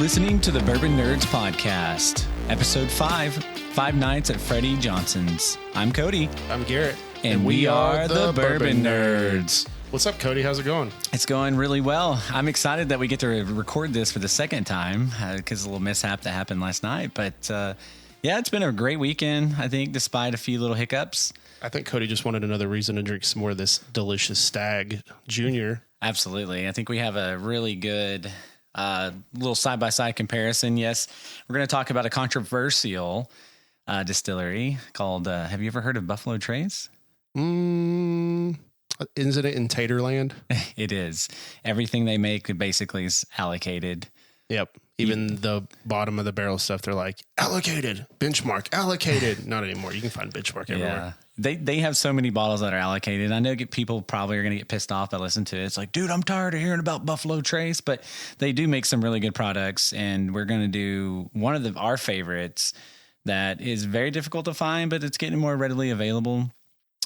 listening to the Bourbon Nerds Podcast, Episode 5, 5 Nights at Freddie Johnson's. I'm Cody. I'm Garrett. And we are the Bourbon Nerds. What's up, Cody? How's it going? It's going really well. I'm excited that we get to record this for the second time because of a little mishap that happened last night. But yeah, it's been a great weekend, I think, despite a few little hiccups. I think Cody just wanted another reason to drink some more of this delicious Stag Junior. Absolutely. I think we have a really good little side-by-side comparison. Yes, we're going to talk about a controversial distillery called, have you ever heard of Buffalo Trace? Isn't it in Taterland? It is. Everything they make basically is allocated. Yep. Even the bottom of the barrel stuff, they're like, allocated, benchmark, allocated. Not anymore. You can find benchmark everywhere. Yeah. They have so many bottles that are allocated. I know people probably are going to get pissed off that listen to it. It's like, dude, I'm tired of hearing about Buffalo Trace, but they do make some really good products. And we're going to do one of our favorites that is very difficult to find, but it's getting more readily available.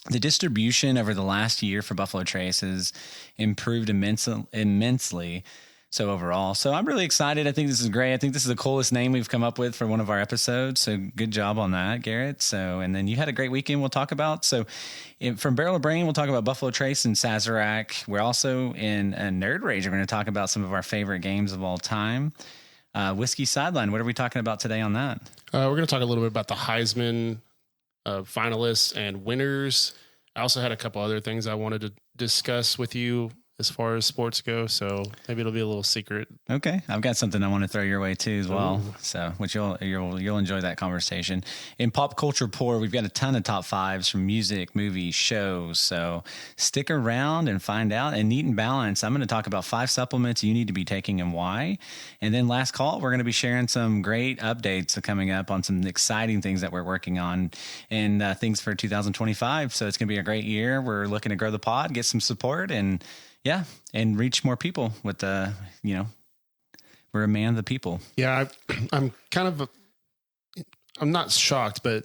The distribution over the last year for Buffalo Trace has improved immensely. So overall, I'm really excited. I think this is great. I think this is the coolest name we've come up with for one of our episodes. So good job on that, Garrett. And then you had a great weekend we'll talk about. So from Barrel of Brain, we'll talk about Buffalo Trace and Sazerac. We're also in a Nerd Rage. We're going to talk about some of our favorite games of all time. Whiskey Sideline. What are we talking about today on that? We're going to talk a little bit about the Heisman finalists and winners. I also had a couple other things I wanted to discuss with you as far as sports go, so maybe it'll be a little secret. Okay, I've got something I want to throw your way too as well. Ooh. So, which you'll enjoy that conversation. In pop culture pour, we've got a ton of top fives from music, movies, shows. So stick around and find out. And Neat and Balanced, I'm going to talk about 5 supplements you need to be taking and why. And then last call, we're going to be sharing some great updates coming up on some exciting things that we're working on and things for 2025. So it's going to be a great year. We're looking to grow the pod, get some support, and reach more people with we're a man of the people. Yeah, I'm not shocked, but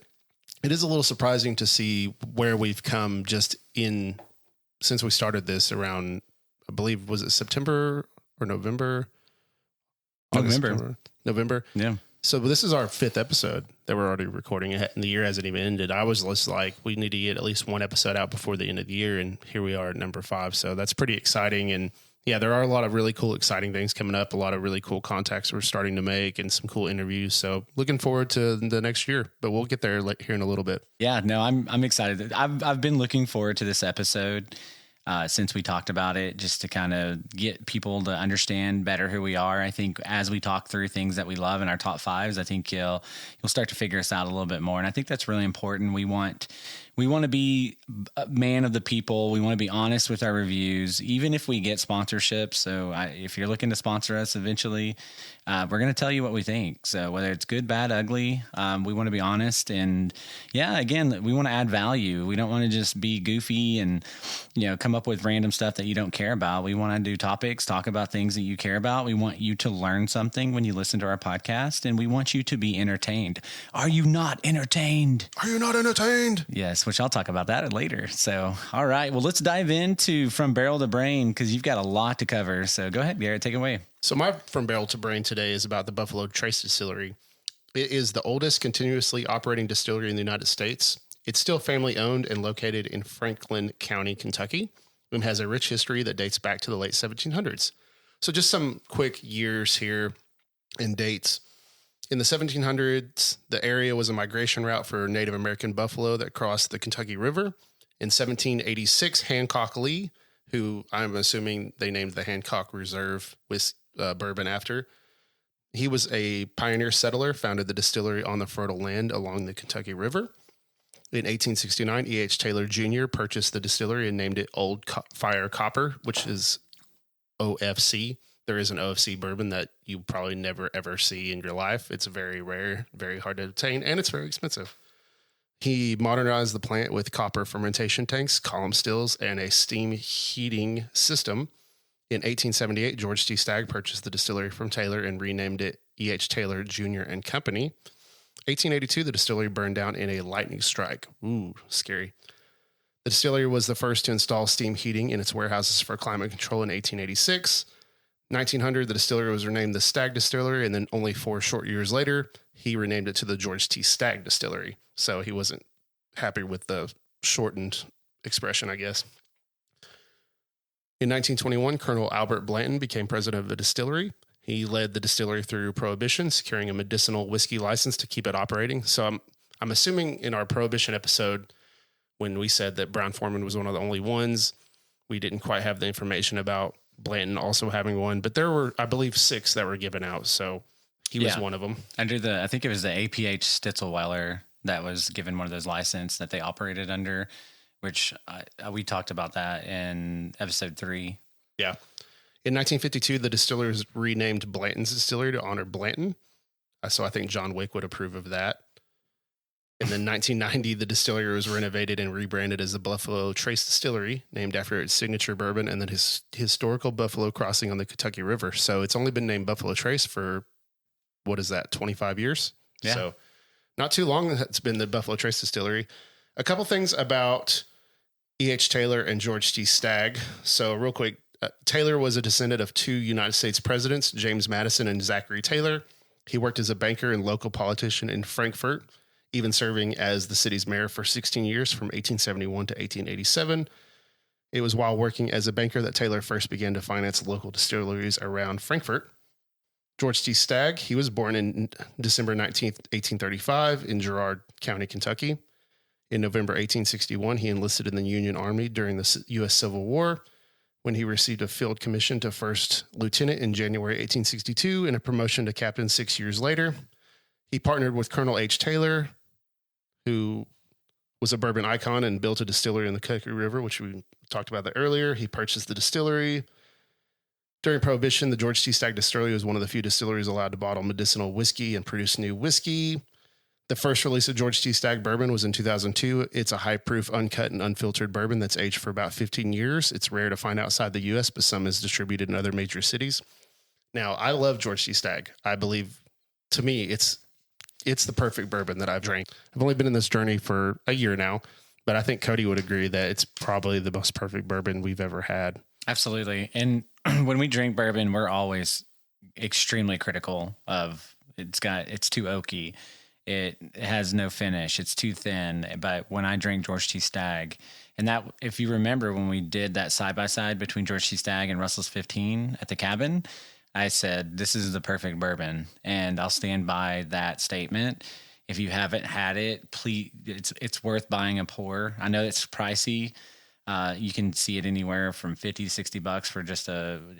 it is a little surprising to see where we've come since we started this around, I believe, was it September or November? November. Yeah. So this is our 5th episode that we're already recording, and the year hasn't even ended. I was just like, we need to get at least one episode out before the end of the year, and here we are at number 5. So that's pretty exciting. And yeah, there are a lot of really cool, exciting things coming up, a lot of really cool contacts we're starting to make, and some cool interviews. So looking forward to the next year, but we'll get there here in a little bit. Yeah, no, I'm excited. I've been looking forward to this episode since we talked about it, just to kind of get people to understand better who we are. I think as we talk through things that we love in our top 5s, I think you'll start to figure us out a little bit more. And I think that's really important. We want to be a man of the people. We want to be honest with our reviews, even if we get sponsorships. So if you're looking to sponsor us eventually, we're going to tell you what we think. So whether it's good, bad, ugly, we want to be honest. And yeah, again, we want to add value. We don't want to just be goofy and, come up with random stuff that you don't care about. We want to do topics, talk about things that you care about. We want you to learn something when you listen to our podcast, and we want you to be entertained. Are you not entertained? Are you not entertained? Yes, which I'll talk about that later. So, all right. Well, let's dive into From Barrel to Brain, because you've got a lot to cover. So go ahead, Garrett, take it away. So my From Barrel to Brain today is about the Buffalo Trace Distillery. It is the oldest continuously operating distillery in the United States. It's still family owned and located in Franklin County, Kentucky, and has a rich history that dates back to the late 1700s. So just some quick years here and dates. In the 1700s, the area was a migration route for Native American buffalo that crossed the Kentucky River. In 1786, Hancock Lee, who I'm assuming they named the Hancock Reserve with bourbon after, he was a pioneer settler, founded the distillery on the fertile land along the Kentucky River. In 1869, E.H. Taylor Jr. purchased the distillery and named it Old Fire Copper, which is OFC. There is an OFC bourbon that you probably never, ever see in your life. It's very rare, very hard to obtain, and it's very expensive. He modernized the plant with copper fermentation tanks, column stills, and a steam heating system. In 1878, George T. Stagg purchased the distillery from Taylor and renamed it E.H. Taylor Jr. and Company. 1882, the distillery burned down in a lightning strike. Ooh, scary. The distillery was the first to install steam heating in its warehouses for climate control in 1886. 1900, the distillery was renamed the Stagg Distillery, and then only 4 short years later, he renamed it to the George T. Stagg Distillery. So he wasn't happy with the shortened expression, I guess. In 1921, Colonel Albert Blanton became president of the distillery. He led the distillery through Prohibition, securing a medicinal whiskey license to keep it operating. So I'm assuming in our Prohibition episode, when we said that Brown-Forman was one of the only ones, we didn't quite have the information about Blanton also having one. But there were, I believe, 6 that were given out. So he was one of them. Under I think it was the APH Stitzelweiler that was given one of those licenses that they operated under, which we talked about that in episode 3. Yeah. In 1952, the distillery was renamed Blanton's Distillery to honor Blanton. So I think John Wick would approve of that. And then 1990, the distillery was renovated and rebranded as the Buffalo Trace Distillery, named after its signature bourbon and then his historical buffalo crossing on the Kentucky River. So it's only been named Buffalo Trace for, 25 years? Yeah. So not too long it's been the Buffalo Trace Distillery. A couple things about E.H. Taylor and George T. Stagg. So real quick, Taylor was a descendant of 2 United States presidents, James Madison and Zachary Taylor. He worked as a banker and local politician in Frankfort, even serving as the city's mayor for 16 years from 1871 to 1887. It was while working as a banker that Taylor first began to finance local distilleries around Frankfort. George T. Stagg, he was born in December 19th, 1835 in Girard County, Kentucky. In November 1861, he enlisted in the Union Army during the U.S. Civil War, when he received a field commission to first lieutenant in January 1862 and a promotion to captain 6 years later. He partnered with Colonel H. Taylor, who was a bourbon icon and built a distillery in the Kentucky River, which we talked about that earlier. He purchased the distillery. During Prohibition, the George T. Stagg Distillery was one of the few distilleries allowed to bottle medicinal whiskey and produce new whiskey. The first release of George T. Stagg bourbon was in 2002. It's a high-proof, uncut, and unfiltered bourbon that's aged for about 15 years. It's rare to find outside the U.S., but some is distributed in other major cities. Now, I love George T. Stagg. I believe, to me, it's the perfect bourbon that I've drank. I've only been in this journey for a year now, but I think Cody would agree that it's probably the most perfect bourbon we've ever had. Absolutely. And when we drink bourbon, we're always extremely critical of it's too oaky. It has no finish. It's too thin. But when I drink George T. Stagg, and that, if you remember when we did that side-by-side between George T. Stagg and Russell's 15 at the cabin, I said, this is the perfect bourbon. And I'll stand by that statement. If you haven't had it, please, it's worth buying a pour. I know it's pricey. You can see it anywhere from $50 to $60 for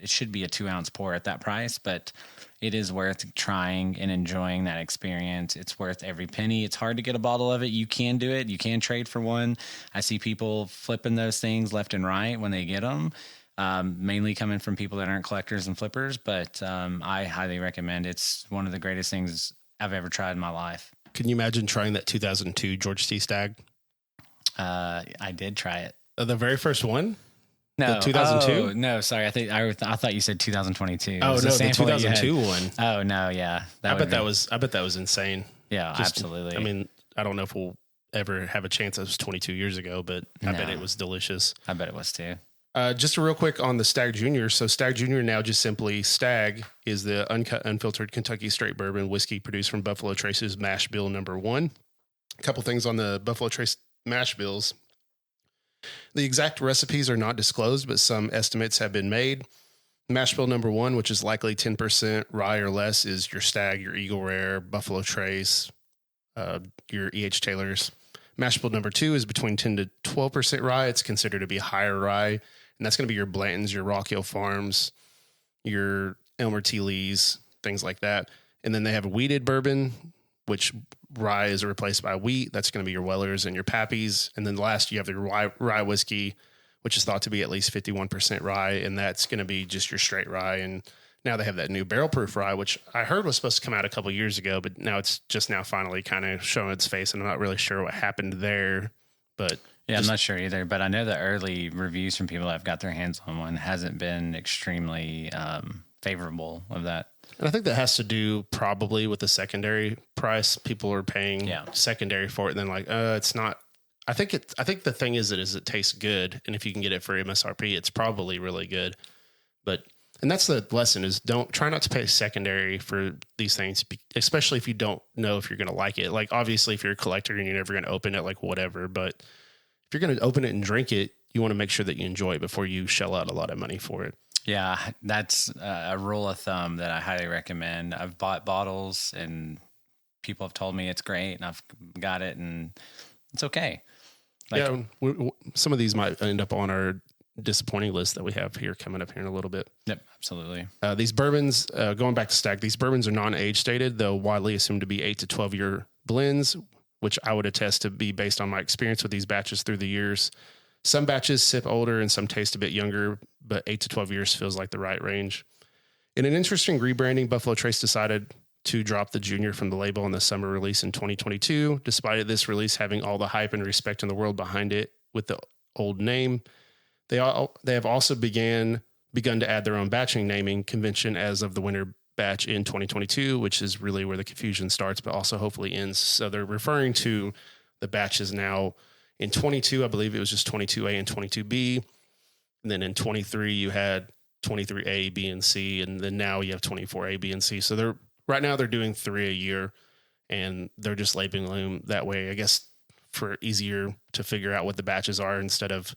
it should be a 2-ounce pour at that price, but it is worth trying and enjoying that experience. It's worth every penny. It's hard to get a bottle of it. You can do it. You can trade for one. I see people flipping those things left and right when they get them, mainly coming from people that aren't collectors and flippers, but I highly recommend. It's one of the greatest things I've ever tried in my life. Can you imagine trying that 2002 George T. Stagg? I did try it. The very first one? No, the 2002? Oh, no, sorry. I thought you said 2022. Oh no, the 2002 one. Oh no, yeah. I bet that was insane. Yeah, absolutely. I mean, I don't know if we'll ever have a chance. That was 22 years ago, but I bet it was delicious. I bet it was too. Just a real quick on the Stagg Junior. So Stagg Junior now just simply Stagg is the uncut, unfiltered Kentucky straight bourbon whiskey produced from Buffalo Trace's mash bill number 1. A couple things on the Buffalo Trace mash bills. The exact recipes are not disclosed, but some estimates have been made. Mash bill number 1, which is likely 10% rye or less, is your Stagg, your Eagle Rare, Buffalo Trace, your E.H. Taylor's. Mash bill number 2 is between 10 to 12% rye. It's considered to be higher rye, and that's going to be your Blanton's, your Rock Hill Farms, your Elmer T. Lee's, things like that. And then they have a wheated bourbon, which rye is replaced by wheat. That's going to be your Weller's and your Pappy's. And then last, you have the rye whiskey, which is thought to be at least 51% rye, and that's going to be just your straight rye. And now they have that new barrel proof rye, which I heard was supposed to come out a couple years ago, but now it's just now finally kind of showing its face, and I'm not really sure what happened there. But yeah, I'm not sure either, but I know the early reviews from people that have got their hands on one hasn't been extremely favorable of that. And I think that has to do probably with the secondary price. People are paying secondary for it, and then like, it's not. I think the thing is it tastes good, and if you can get it for MSRP, it's probably really good. But And that's the lesson is try not to pay secondary for these things, especially if you don't know if you're going to like it. Like obviously if you're a collector and you're never going to open it, like whatever, but if you're going to open it and drink it, you want to make sure that you enjoy it before you shell out a lot of money for it. Yeah, that's a rule of thumb that I highly recommend. I've bought bottles and people have told me it's great and I've got it and it's okay. Like, yeah, some of these might end up on our disappointing list that we have here coming up here in a little bit. Yep, absolutely. These bourbons, going back to Stag, these bourbons are non-age stated, though widely assumed to be 8 to 12 year blends, which I would attest to be based on my experience with these batches through the years. Some batches sip older and some taste a bit younger, but 8 to 12 years feels like the right range. In an interesting rebranding, Buffalo Trace decided to drop the junior from the label on the summer release in 2022, despite this release having all the hype and respect in the world behind it with the old name. They have also begun to add their own batching naming convention as of the winter batch in 2022, which is really where the confusion starts, but also hopefully ends. So they're referring to the batches now. In 22, I believe it was just 22A and 22B. And then in 23, you had 23A, B, and C. And then now you have 24A, B, and C. So right now they're doing 3 a year and they're just labeling them that way, I guess, for easier to figure out what the batches are instead of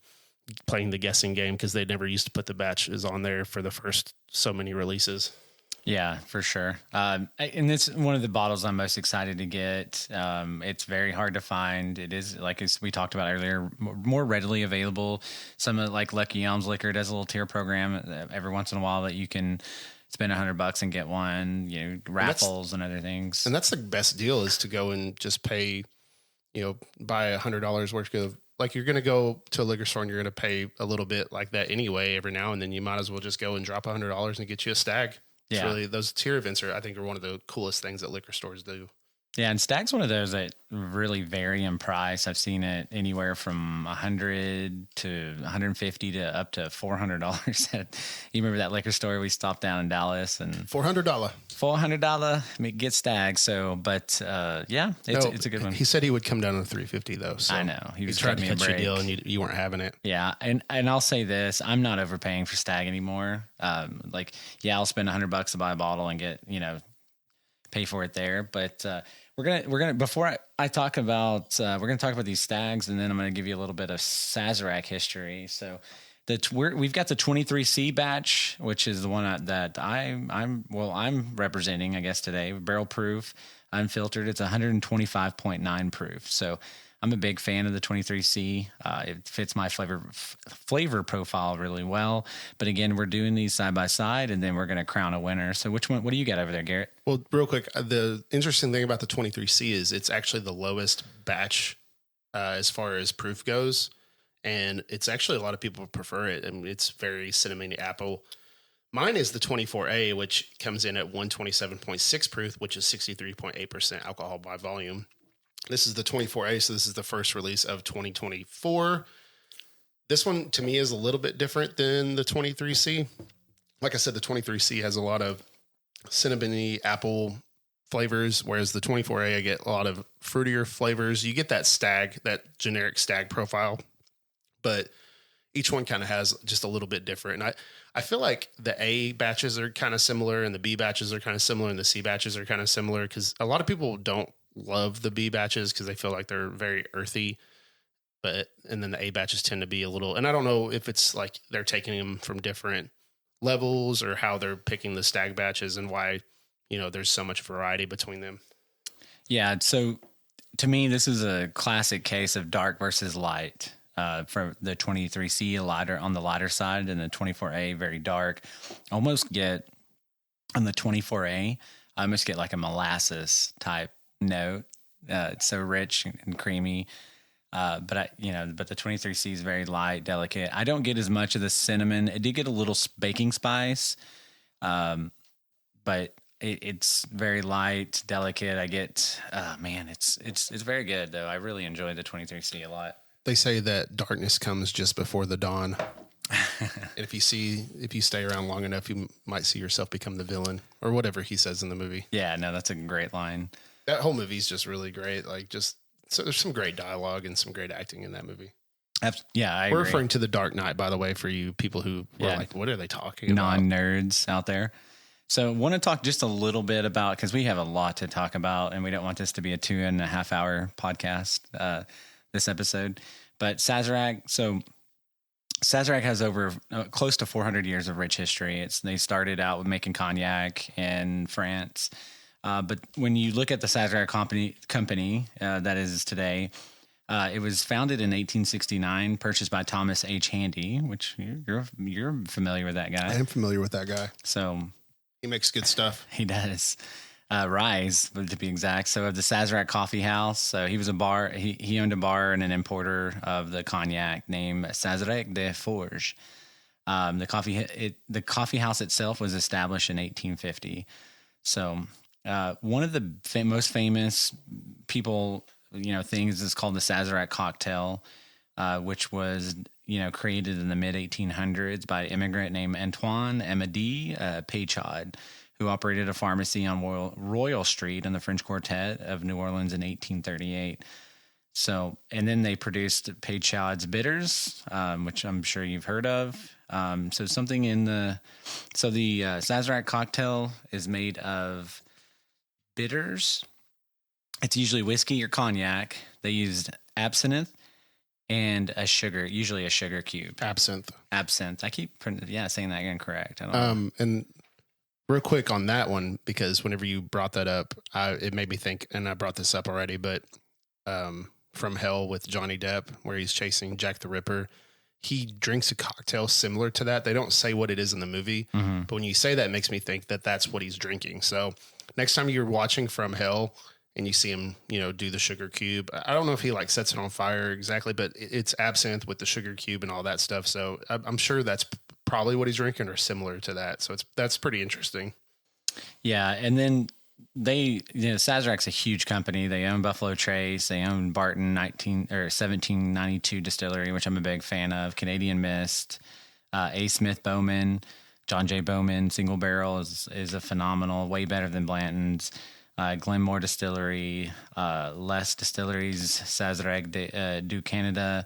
playing the guessing game, because they never used to put the batches on there for the first so many releases. Yeah, for sure. And it's one of the bottles I'm most excited to get. It's very hard to find. It is, like as we talked about earlier, more readily available. Some of like Lucky Elms Liquor does a little tier program every once in a while that you can spend $100 and get one, raffles and other things. And that's the best deal, is to go and just pay, buy $100 worth of, like you're going to go to a liquor store and you're going to pay a little bit like that anyway every now and then. You might as well just go and drop $100 and get you a Stag. It's really, those tier events I think are one of the coolest things that liquor stores do. Yeah, and Stag's one of those that really vary in price. I've seen it anywhere from $100 to $150 to up to $400. You remember that liquor store we stopped down in Dallas and $400 get Stag. So, but it's a good one. He said he would come down to $350 though. So I know he was trying to catch you a deal and you weren't having it. Yeah, and I'll say this: I'm not overpaying for Stag anymore. I'll spend $100 to buy a bottle and get pay for it there, but. We're gonna before I talk about we're gonna talk about these Stags, and then I'm gonna give you a little bit of Sazerac history. So we've got the 23C batch, which is the one that I'm representing, I guess, today. Barrel proof, unfiltered. It's 125.9 proof. So I'm a big fan of the 23C. It fits my flavor profile really well. But again, we're doing these side by side, and then we're going to crown a winner. So which one? What do you got over there, Garrett? Well, real quick, the interesting thing about the 23C is it's actually the lowest batch as far as proof goes, and it's actually a lot of people prefer it, and it's very cinnamony apple. Mine is the 24A, which comes in at 127.6 proof, which is 63.8% alcohol by volume. This is the 24A, so this is the first release of 2024. This one, to me, is a little bit different than the 23C. Like I said, the 23C has a lot of cinnamony apple flavors, whereas the 24A, I get a lot of fruitier flavors. You get that Stag, that generic Stag profile, but each one kind of has just a little bit different. And I feel like the A batches are kind of similar, and the B batches are kind of similar, and the C batches are kind of similar, because a lot of people don't love the B batches because they feel like they're very earthy, and then the A batches tend to be a little, and I don't know if it's like they're taking them from different levels or how they're picking the Stag batches and why, there's so much variety between them. Yeah. So to me, this is a classic case of dark versus light. For the 23C, lighter on the lighter side, and the 24A very dark. Almost get on the 24A, I almost get like a molasses type note. It's so rich and creamy. But the 23C is very light, delicate. I don't get as much of the cinnamon. It did get a little baking spice, but it's very light, delicate. I get, it's very good though. I really enjoy the 23C a lot. They say that darkness comes just before the dawn. And if you stay around long enough, you might see yourself become the villain, or whatever he says in the movie. Yeah, no, that's a great line. That whole movie is just really great. So there's some great dialogue and some great acting in that movie. Yeah, I We're agree. referring to the Dark Knight, by the way, for you people who were Yeah. like, what are they talking about? Non-nerds out there. So want to talk just a little bit about, because we have a lot to talk about and we don't want this to be a 2.5 hour podcast, this episode. But Sazerac, so Sazerac has over close to 400 years of rich history. They started out with making cognac in France. But when you look at the Sazerac company that is today, it was founded in 1869, purchased by Thomas H. Handy, which you're familiar with that guy. I am familiar with that guy. So he makes good stuff. He does. Rise, to be exact. So of the Sazerac Coffee House. So he was a bar. He owned a bar and an importer of the cognac named Sazerac de Forges. The coffee house itself was established in 1850. So one of the most famous things is called the Sazerac cocktail, which was created in the mid 1800s by an immigrant named Antoine Amédée Peychaud, who operated a pharmacy on Royal Street in the French Quartet of New Orleans in 1838. So, and then they produced Peychaud's bitters, which I'm sure you've heard of. The Sazerac cocktail is made of bitters. It's usually whiskey or cognac. They used absinthe and usually a sugar cube. Absinthe. I keep saying that incorrect. I don't know. And real quick on that one, because whenever you brought that up, it made me think, and I brought this up already, but From Hell with Johnny Depp, where he's chasing Jack the Ripper, he drinks a cocktail similar to that. They don't say what it is in the movie, but when you say that, it makes me think that that's what he's drinking. So next time you're watching From Hell and you see him, do the sugar cube, I don't know if he sets it on fire exactly, but it's absinthe with the sugar cube and all that stuff. So I'm sure that's probably what he's drinking or similar to that. So that's pretty interesting. Yeah. And then Sazerac's a huge company. They own Buffalo Trace. They own Barton 1792 distillery, which I'm a big fan of. Canadian Mist, A. Smith Bowman, John J. Bowman Single Barrel is a phenomenal, way better than Blanton's. Glenmore Distillery, Les Distilleries, Sazerac du Canada,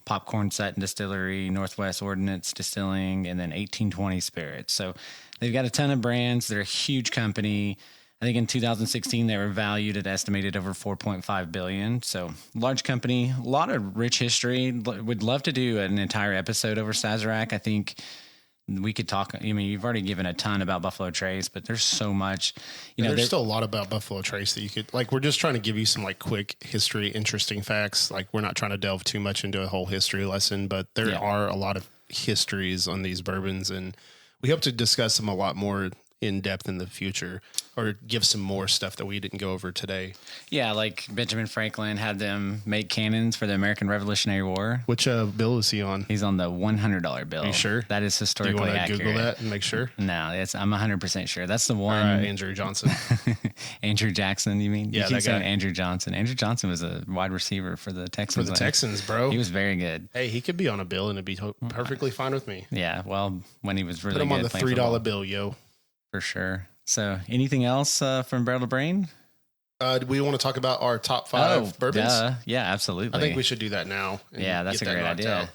Popcorn Sutton Distillery, Northwest Ordnance Distilling, and then 1820 Spirits. So they've got a ton of brands. They're a huge company. I think in 2016 they were valued at estimated over $4.5 billion. So large company, a lot of rich history. Would love to do an entire episode over Sazerac. I think we could talk. I mean, you've already given a ton about Buffalo Trace, but there's so much. There's still a lot about Buffalo Trace that you could we're just trying to give you some quick history, interesting facts. We're not trying to delve too much into a whole history lesson, but there are a lot of histories on these bourbons, and we hope to discuss them a lot more in depth in the future, or give some more stuff that we didn't go over today. Yeah, like Benjamin Franklin had them make cannons for the American Revolutionary War. Which bill is he on? He's on the $100 bill. Are you sure? That is historically accurate. Do you want to Google that and make sure? No, I'm 100% sure. That's the one. All right, Andrew Johnson. Andrew Jackson, you mean? Yeah, you keep that saying guy. Andrew Johnson. Andrew Johnson was a wide receiver for the Texans. For the Texans, bro. He was very good. Hey, he could be on a bill and it'd be perfectly fine with me. Yeah, well, when he was really Put him good on the playing $3 football. bill, yo. For sure. So anything else from Barrel to Brain? Do we want to talk about our top 5 bourbons? Duh. Yeah, absolutely. I think we should do that now. Yeah, that's a great idea. Out.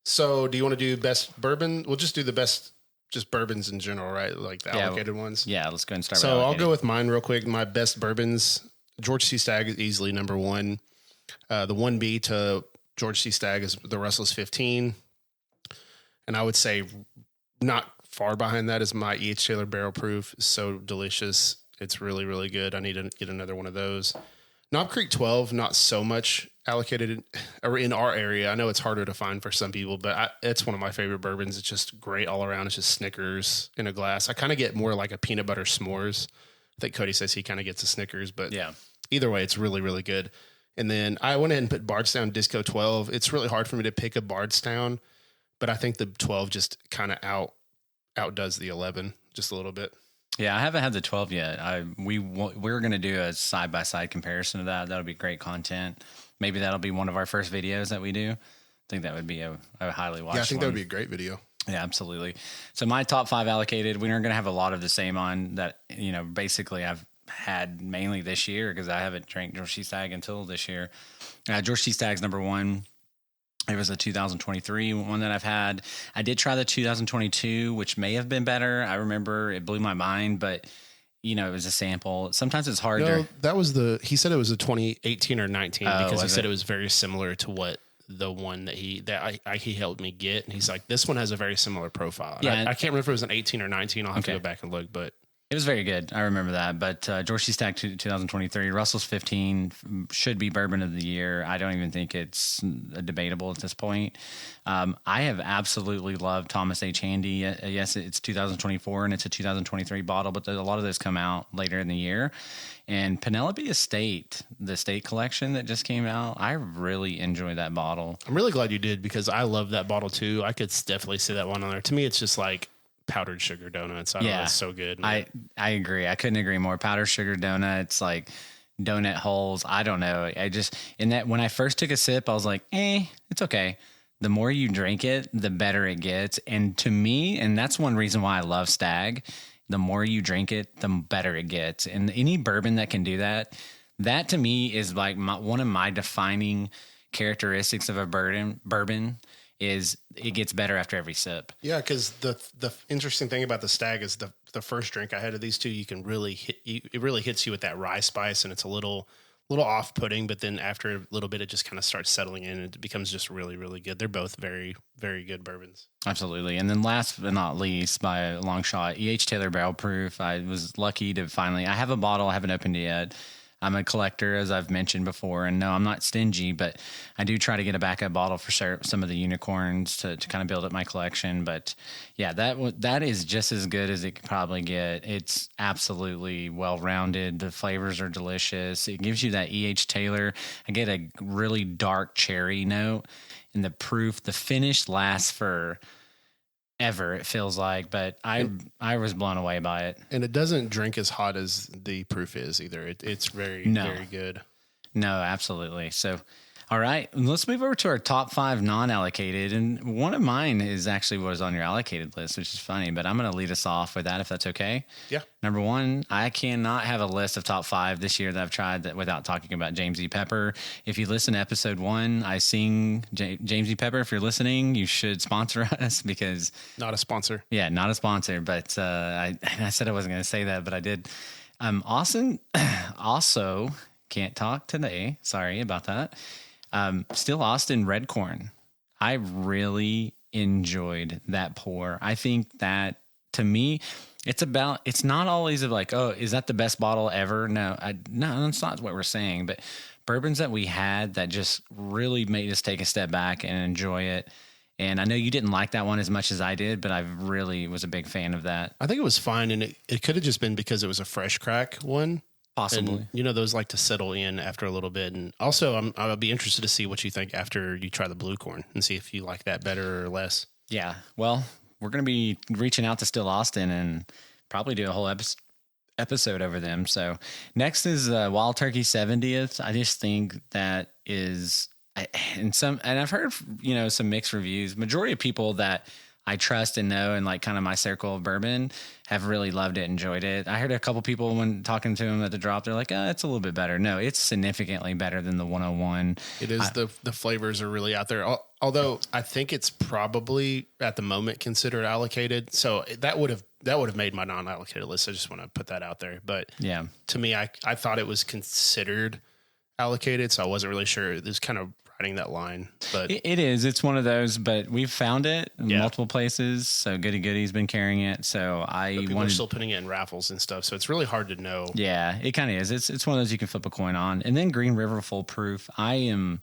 So do you want to do best bourbon? We'll just do the best, just bourbons in general, right? Like the allocated ones. Yeah, let's go and start So with I'll go with mine real quick. My best bourbons, George C. Stagg is easily number 1. The 1B to George C. Stagg is the Russell's 15. And I would say not far behind that is my E.H. Taylor Barrel Proof. It's so delicious. It's really, really good. I need to get another one of those. Knob Creek 12, not so much allocated in our area. I know it's harder to find for some people, but it's one of my favorite bourbons. It's just great all around. It's just Snickers in a glass. I kind of get more like a peanut butter s'mores. I think Cody says he kind of gets a Snickers, but yeah, either way, it's really, really good. And then I went ahead and put Bardstown Disco 12. It's really hard for me to pick a Bardstown, but I think the 12 just kind of outdoes the 11 just a little bit. Yeah, I haven't had the 12 yet. We're going to do a side-by-side comparison of that. That'll be great content. Maybe that'll be one of our first videos that we do. I think that would be a highly watched one. Yeah, I think that would be a great video. Yeah, absolutely. So my top 5 allocated, we aren't going to have a lot of the same on that, basically I've had mainly this year because I haven't drank George C. Stagg until this year. George C. Stagg's number 1. It was a 2023 one that I've had. I did try the 2022, which may have been better. I remember it blew my mind, but it was a sample. Sometimes it's hard No, to. that was he said it was a 2018 or 19 because he said it it was very similar to what the one that he helped me get. And he's like, this one has a very similar profile. And Yeah. I can't remember if it was an 18 or 19. I'll have to go back and look, but It was very good. I remember that. But George C. Stack 2023, Russell's 15 should be bourbon of the year. I don't even think it's debatable at this point. I have absolutely loved Thomas H. Handy. Yes, it's 2024 and it's a 2023 bottle, but a lot of those come out later in the year. And Penelope Estate, the estate collection that just came out, I really enjoyed that bottle. I'm really glad you did because I love that bottle too. I could definitely see that one on there. To me, it's just like powdered sugar donuts. I don't know, it's so good. I agree. I couldn't agree more. Powdered sugar donuts, like donut holes. I don't know. When I first took a sip, I was like, it's okay. The more you drink it, the better it gets. And to me, and that's one reason why I love Stag, the more you drink it, the better it gets. And any bourbon that can do that to me is like one of my defining characteristics of a bourbon is it gets better after every sip. Yeah, because the interesting thing about the Stag is the first drink I had of these two, you can really it really hits you with that rye spice, and it's a little off-putting, but then after a little bit, it just kind of starts settling in, and it becomes just really, really good. They're both very, very good bourbons. Absolutely. And then last but not least, by a long shot, E.H. Taylor Barrel Proof. I was lucky to finally, I have a bottle, I haven't opened it yet. I'm a collector, as I've mentioned before, and no, I'm not stingy, but I do try to get a backup bottle for some of the unicorns to kind of build up my collection. But yeah, that is just as good as it could probably get. It's absolutely well-rounded. The flavors are delicious. It gives you that E.H. Taylor. I get a really dark cherry note, and the finish lasts for ever, it feels like, but I was blown away by it. And it doesn't drink as hot as the proof is either. It's very, very good. No, absolutely. So, all right, let's move over to our top 5 non-allocated. And one of mine is actually what was on your allocated list, which is funny, but I'm going to lead us off with that if that's okay. Yeah. Number 1, I cannot have a list of top 5 this year that I've tried that without talking about James E. Pepper. If you listen to episode 1, I sing James E. Pepper. If you're listening, you should sponsor us because... Not a sponsor. Yeah, not a sponsor, but I said I wasn't going to say that, but I did. Austin also can't talk today. Sorry about that. Still Austin Red Corn. I really enjoyed that pour. I think that to me, it's not always like, oh, is that the best bottle ever? No, that's not what we're saying, but bourbons that we had that just really made us take a step back and enjoy it. And I know you didn't like that one as much as I did, but I really was a big fan of that. I think it was fine. And it could have just been because it was a fresh crack one. Possibly. And, those like to settle in after a little bit. And also, I'll be interested to see what you think after you try the blue corn and see if you like that better or less. Yeah. Well, we're going to be reaching out to Still Austin and probably do a whole episode over them. So next is Wild Turkey 70th. I just think that is, and I've heard, some mixed reviews. Majority of people that I trust and know and like kind of my circle of bourbon have really loved it, enjoyed it. I heard a couple people when talking to them at the drop, they're like, it's a little bit better. No, it's significantly better than the 101. It is. The flavors are really out there. Although I think it's probably at the moment considered allocated. So that would have made my non-allocated list. I just want to put that out there. But yeah, to me, I thought it was considered allocated. So I wasn't really sure. It was kind of that line, but it is. It's one of those, but we've found it in multiple places. So Goody Goody's been carrying it. So people are still putting it in raffles and stuff. So it's really hard to know. Yeah, it kind of is. It's one of those you can flip a coin on. And then Green River Full Proof. I am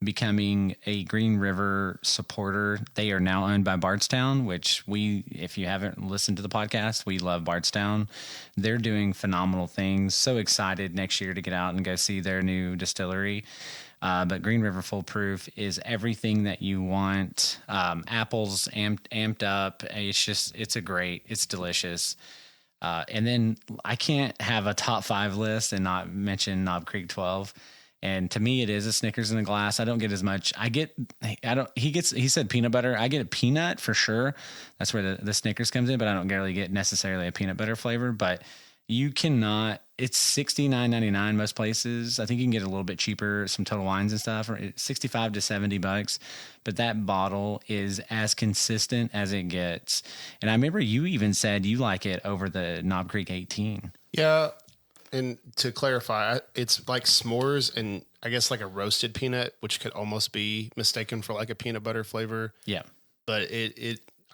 becoming a Green River supporter. They are now owned by Bardstown, which if you haven't listened to the podcast, we love Bardstown. They're doing phenomenal things. So excited next year to get out and go see their new distillery. But Green River Full Proof is everything that you want. Apples amped up. It's delicious. And then I can't have a top 5 list and not mention Knob Creek 12. And to me, it is a Snickers in a glass. I don't get as much. He said peanut butter. I get a peanut for sure. That's where the Snickers comes in, but I don't really get necessarily a peanut butter flavor. But you cannot, It's $69.99 most places. I think you can get a little bit cheaper, some Total Wines and stuff, or $65 to $70. But that bottle is as consistent as it gets. And I remember you even said you like it over the Knob Creek 18. Yeah. And to clarify, it's like s'mores and I guess like a roasted peanut, which could almost be mistaken for like a peanut butter flavor. Yeah. But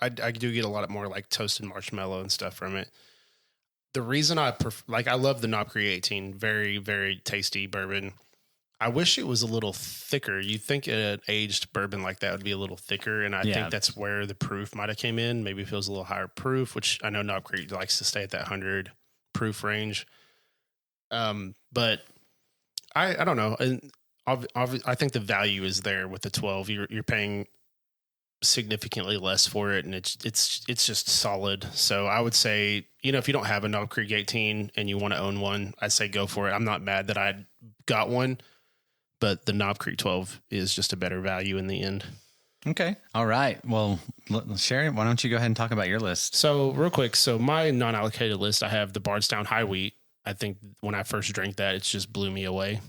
I do get a lot more like toasted marshmallow and stuff from it. The reason I love the Knob Creek 18, very, very tasty bourbon. I wish it was a little thicker. You'd think an aged bourbon like that would be a little thicker. And I think that's where the proof might have came in. Maybe if it was a little higher proof, which I know Knob Creek likes to stay at that 100 proof range. But I don't know. And I think the value is there with the 12. You're paying significantly less for it, and it's just solid. So I would say, if you don't have a Knob Creek 18 and you want to own one, I'd say go for it. I'm not mad that I got one, but the Knob Creek 12 is just a better value in the end. Okay. All right. Well, Sharon, why don't you go ahead and talk about your list? So real quick, my non-allocated list, I have the Bardstown High Wheat. I think when I first drank that, it just blew me away.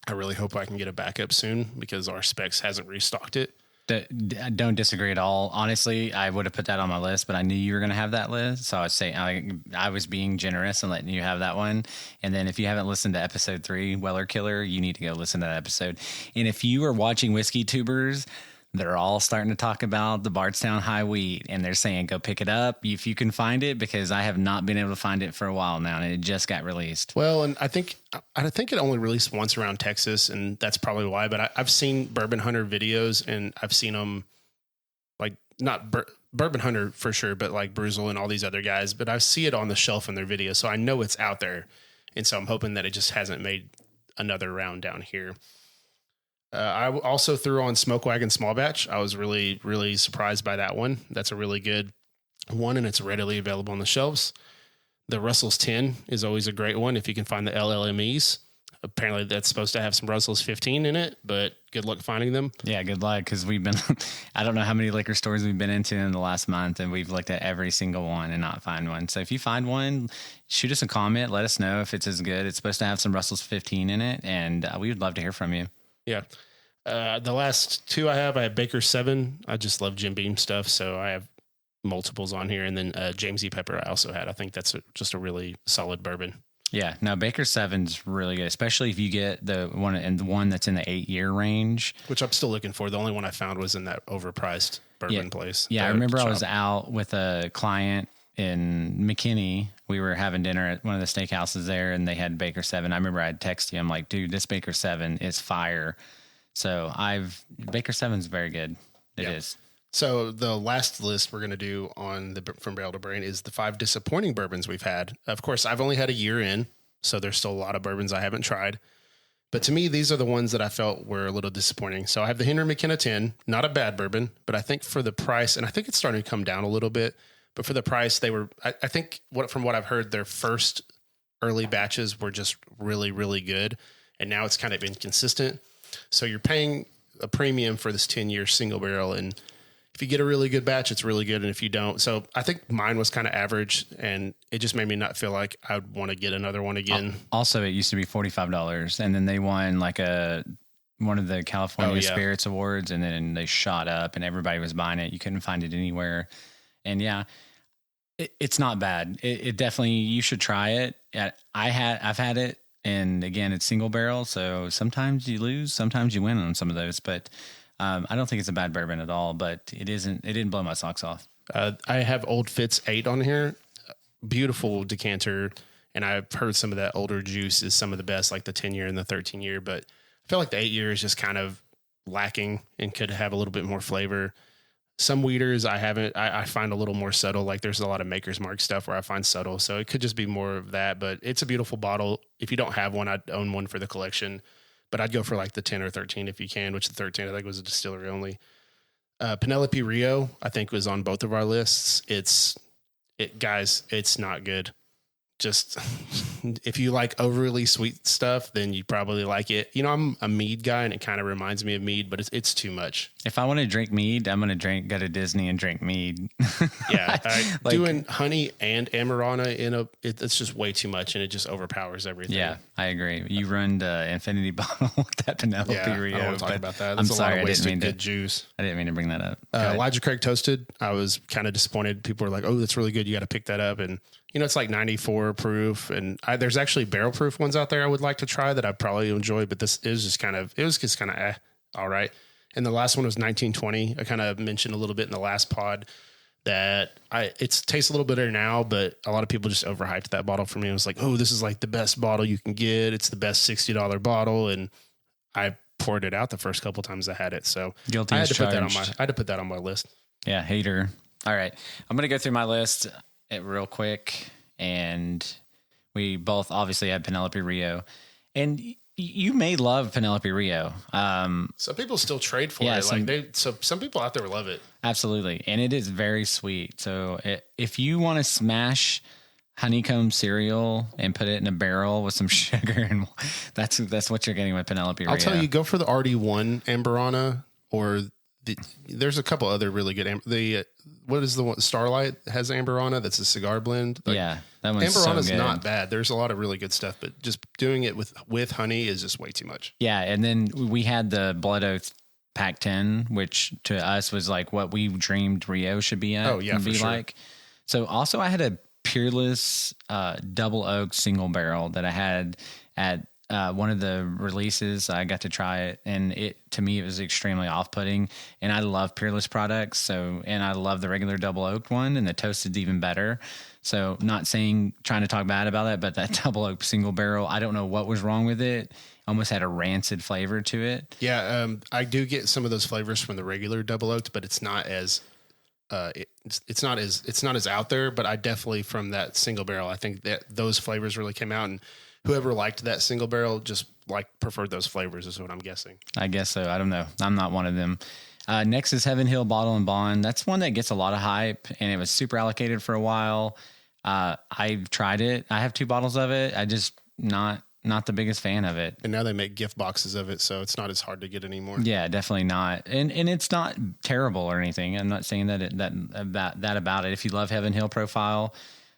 I really hope I can get a backup soon because our Specs hasn't restocked it. I don't disagree at all. Honestly, I would have put that on my list, but I knew you were going to have that list. So I was saying I was being generous and letting you have that one. And then if you haven't listened to episode 3, Weller Killer, you need to go listen to that episode. And if you are watching Whiskey Tubers, they're all starting to talk about the Bardstown High Wheat, and they're saying go pick it up if you can find it, because I have not been able to find it for a while now, and it just got released. Well, and I think it only released once around Texas, and that's probably why. But I've seen Bourbon Hunter videos, and I've seen them like not Bourbon Hunter for sure, but like Bruzel and all these other guys. But I see it on the shelf in their videos, so I know it's out there, and so I'm hoping that it just hasn't made another round down here. I also threw on Smoke Wagon Small Batch. I was really, really surprised by that one. That's a really good one, and it's readily available on the shelves. The Russell's 10 is always a great one if you can find the LLMEs. Apparently, that's supposed to have some Russell's 15 in it, but good luck finding them. Yeah, good luck, because we've been, I don't know how many liquor stores we've been into in the last month, and we've looked at every single one and not find one. So if you find one, shoot us a comment. Let us know if it's as good. It's supposed to have some Russell's 15 in it, and we would love to hear from you. Yeah. The last two I have Baker 7. I just love Jim Beam stuff, so I have multiples on here. And then James E. Pepper I also had. I think that's just a really solid bourbon. Yeah, no, Baker 7's really good, especially if you get the one that's in the 8-year range. Which I'm still looking for. The only one I found was in that overpriced bourbon place. Yeah, I remember I was out with a client in McKinney. We were having dinner at one of the steakhouses there, and they had Baker 7. I remember I'd text you. I'm like, dude, this Baker 7 is fire. So Baker 7's very good. It is. So the last list we're going to do on the From Barrel to Brain is the 5 disappointing bourbons we've had. Of course, I've only had a year in, so there's still a lot of bourbons I haven't tried. But to me, these are the ones that I felt were a little disappointing. So I have the Henry McKenna 10, not a bad bourbon, but I think for the price, and I think it's starting to come down a little bit, but for the price, they were, I think from what I've heard, their first early batches were just really, really good. And now it's kind of inconsistent. So you're paying a premium for this 10-year single barrel. And if you get a really good batch, it's really good. And if you don't, so I think mine was kind of average, and it just made me not feel like I'd want to get another one again. Also, it used to be $45, and then they won like one of the California Spirits Awards, and then they shot up and everybody was buying it. You couldn't find it anywhere. And yeah, it's not bad. It definitely, you should try it. I've had it. And again, it's single barrel, so sometimes you lose, sometimes you win on some of those. But I don't think it's a bad bourbon at all. But it isn't. It didn't blow my socks off. I have Old Fitz 8 on here, beautiful decanter, and I've heard some of that older juice is some of the best, like the 10-year and the 13-year. But I feel like the 8-year is just kind of lacking and could have a little bit more flavor. Some weeders I find a little more subtle. Like there's a lot of Maker's Mark stuff where I find subtle. So it could just be more of that, but it's a beautiful bottle. If you don't have one, I'd own one for the collection, but I'd go for like the 10 or 13 if you can, which the 13 I think was a distillery only. Penelope Rio, I think was on both of our lists. Guys, it's not good. just if you like overly sweet stuff, then you probably like it. You know, I'm a mead guy, and it kind of reminds me of mead, but it's too much. If I want to drink mead, I'm going to go to Disney and drink mead. Yeah, doing honey and Amarana it's just way too much, and it just overpowers everything. Yeah, I agree. You ruined Infinity Bottle with that Penelope Rio. I don't want to talk about that. I'm sorry, I didn't mean good juice. I didn't mean to bring that up. Elijah Craig Toasted. I was kind of disappointed. People were like, "Oh, that's really good. You got to pick that up." And you know, it's like 94 proof, and there's actually barrel proof ones out there I would like to try that I'd probably enjoy. But this is just kind of all right. And the last one was 1920. I kind of mentioned a little bit in the last pod that it tastes a little bitter now, but a lot of people just overhyped that bottle for me. It was like, oh, this is like the best bottle you can get. It's the best $60 bottle, and I poured it out the first couple times I had it. So guilty I had as to put that on my list. Yeah, hater. All right, I'm gonna go through my list real quick, and we both obviously had Penelope Rio, and you may love Penelope Rio. Some people still trade for it. Some people out there love it. Absolutely, and it is very sweet. So if you want to smash honeycomb cereal and put it in a barrel with some sugar, and that's what you're getting with Penelope Rio. I'll tell you, go for the RD1 Amberana, or there's a couple other really good. What is the one? Starlight has Amberana. That's a cigar blend. Yeah, that one's Amberana's so good. not bad. There's a lot of really good stuff, but just doing it with honey is just way too much. Yeah, and then we had the Blood Oath Pack 10, which to us was like what we dreamed Rio should be at. Oh yeah, for sure. Like. So also I had a Peerless double oak single barrel that I had at one of the releases. I got to try it, and to me it was extremely off-putting. And I love Peerless products, and I love the regular double oaked one, and the toasted's even better. So not trying to talk bad about that, but that double oak single barrel, I don't know what was wrong with it. Almost had a rancid flavor to it. Yeah, I do get some of those flavors from the regular double oaked, but it's not as it's not as out there. But I definitely, from that single barrel, I think that those flavors really came out, and whoever liked that single barrel just preferred those flavors is what I'm guessing. I guess so. I don't know. I'm not one of them. Next is Heaven Hill Bottle and Bond. That's one that gets a lot of hype, and it was super allocated for a while. I've tried it. I have 2 bottles of it. I just not the biggest fan of it. And now they make gift boxes of it, so it's not as hard to get anymore. Yeah, definitely not. And it's not terrible or anything. I'm not saying that about it. If you love Heaven Hill profile,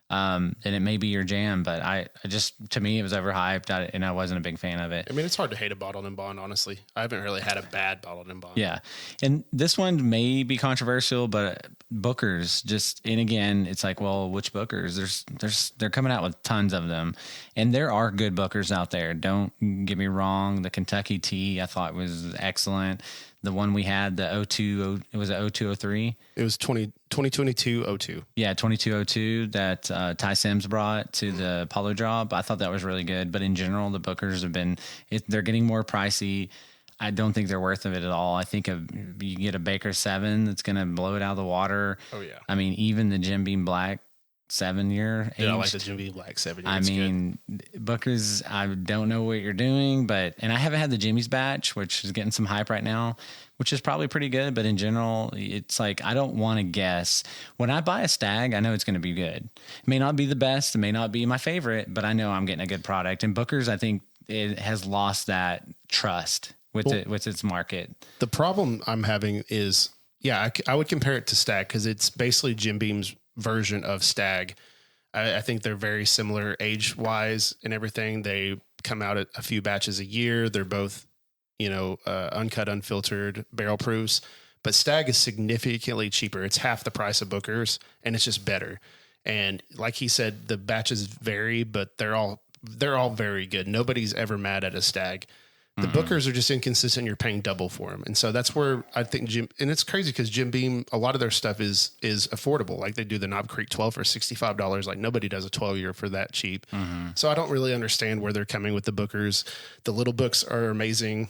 then it may be your jam. But I just, to me, it was overhyped, and I wasn't a big fan of it. I mean, it's hard to hate a bottled and bond, honestly. I haven't really had a bad bottled and bond. Yeah, and this one may be controversial, but Booker's and again, it's like, well, which Bookers? They're coming out with tons of them, and there are good Bookers out there. Don't get me wrong. The Kentucky Tea I thought was excellent. The one we had, the 02, it was a 0203. It was 2022-02. Yeah, 2202 that Ty Sims brought to the Polo Drop. I thought that was really good. But in general, the Bookers they're getting more pricey. I don't think they're worth of it at all. I think you get a Baker 7 that's going to blow it out of the water. Oh, yeah. I mean, even the Jim Beam Black 7-year. Yeah, I like the Jim Beam Black 7-year. I mean, Booker's, I don't know what you're doing, and I haven't had the Jimmy's batch, which is getting some hype right now, which is probably pretty good. But in general, it's like, I don't want to guess. When I buy a Stag, I know it's going to be good. It may not be the best. It may not be my favorite, but I know I'm getting a good product. And Booker's, I think it has lost that trust with its market. The problem I'm having is, I would compare it to Stag because it's basically Jim Beam's version of Stag. I think they're very similar age-wise and everything. They come out at a few batches a year. They're both, uncut, unfiltered barrel proofs. But Stag is significantly cheaper. It's half the price of Booker's, and it's just better. And like he said, the batches vary, but they're all very good. Nobody's ever mad at a Stag. The Bookers are just inconsistent. You're paying double for them. And so that's where I think and it's crazy because Jim Beam, a lot of their stuff is affordable. Like they do the Knob Creek 12 for $65. Like nobody does a 12-year for that cheap. So I don't really understand where they're coming with the Bookers. The little books are amazing,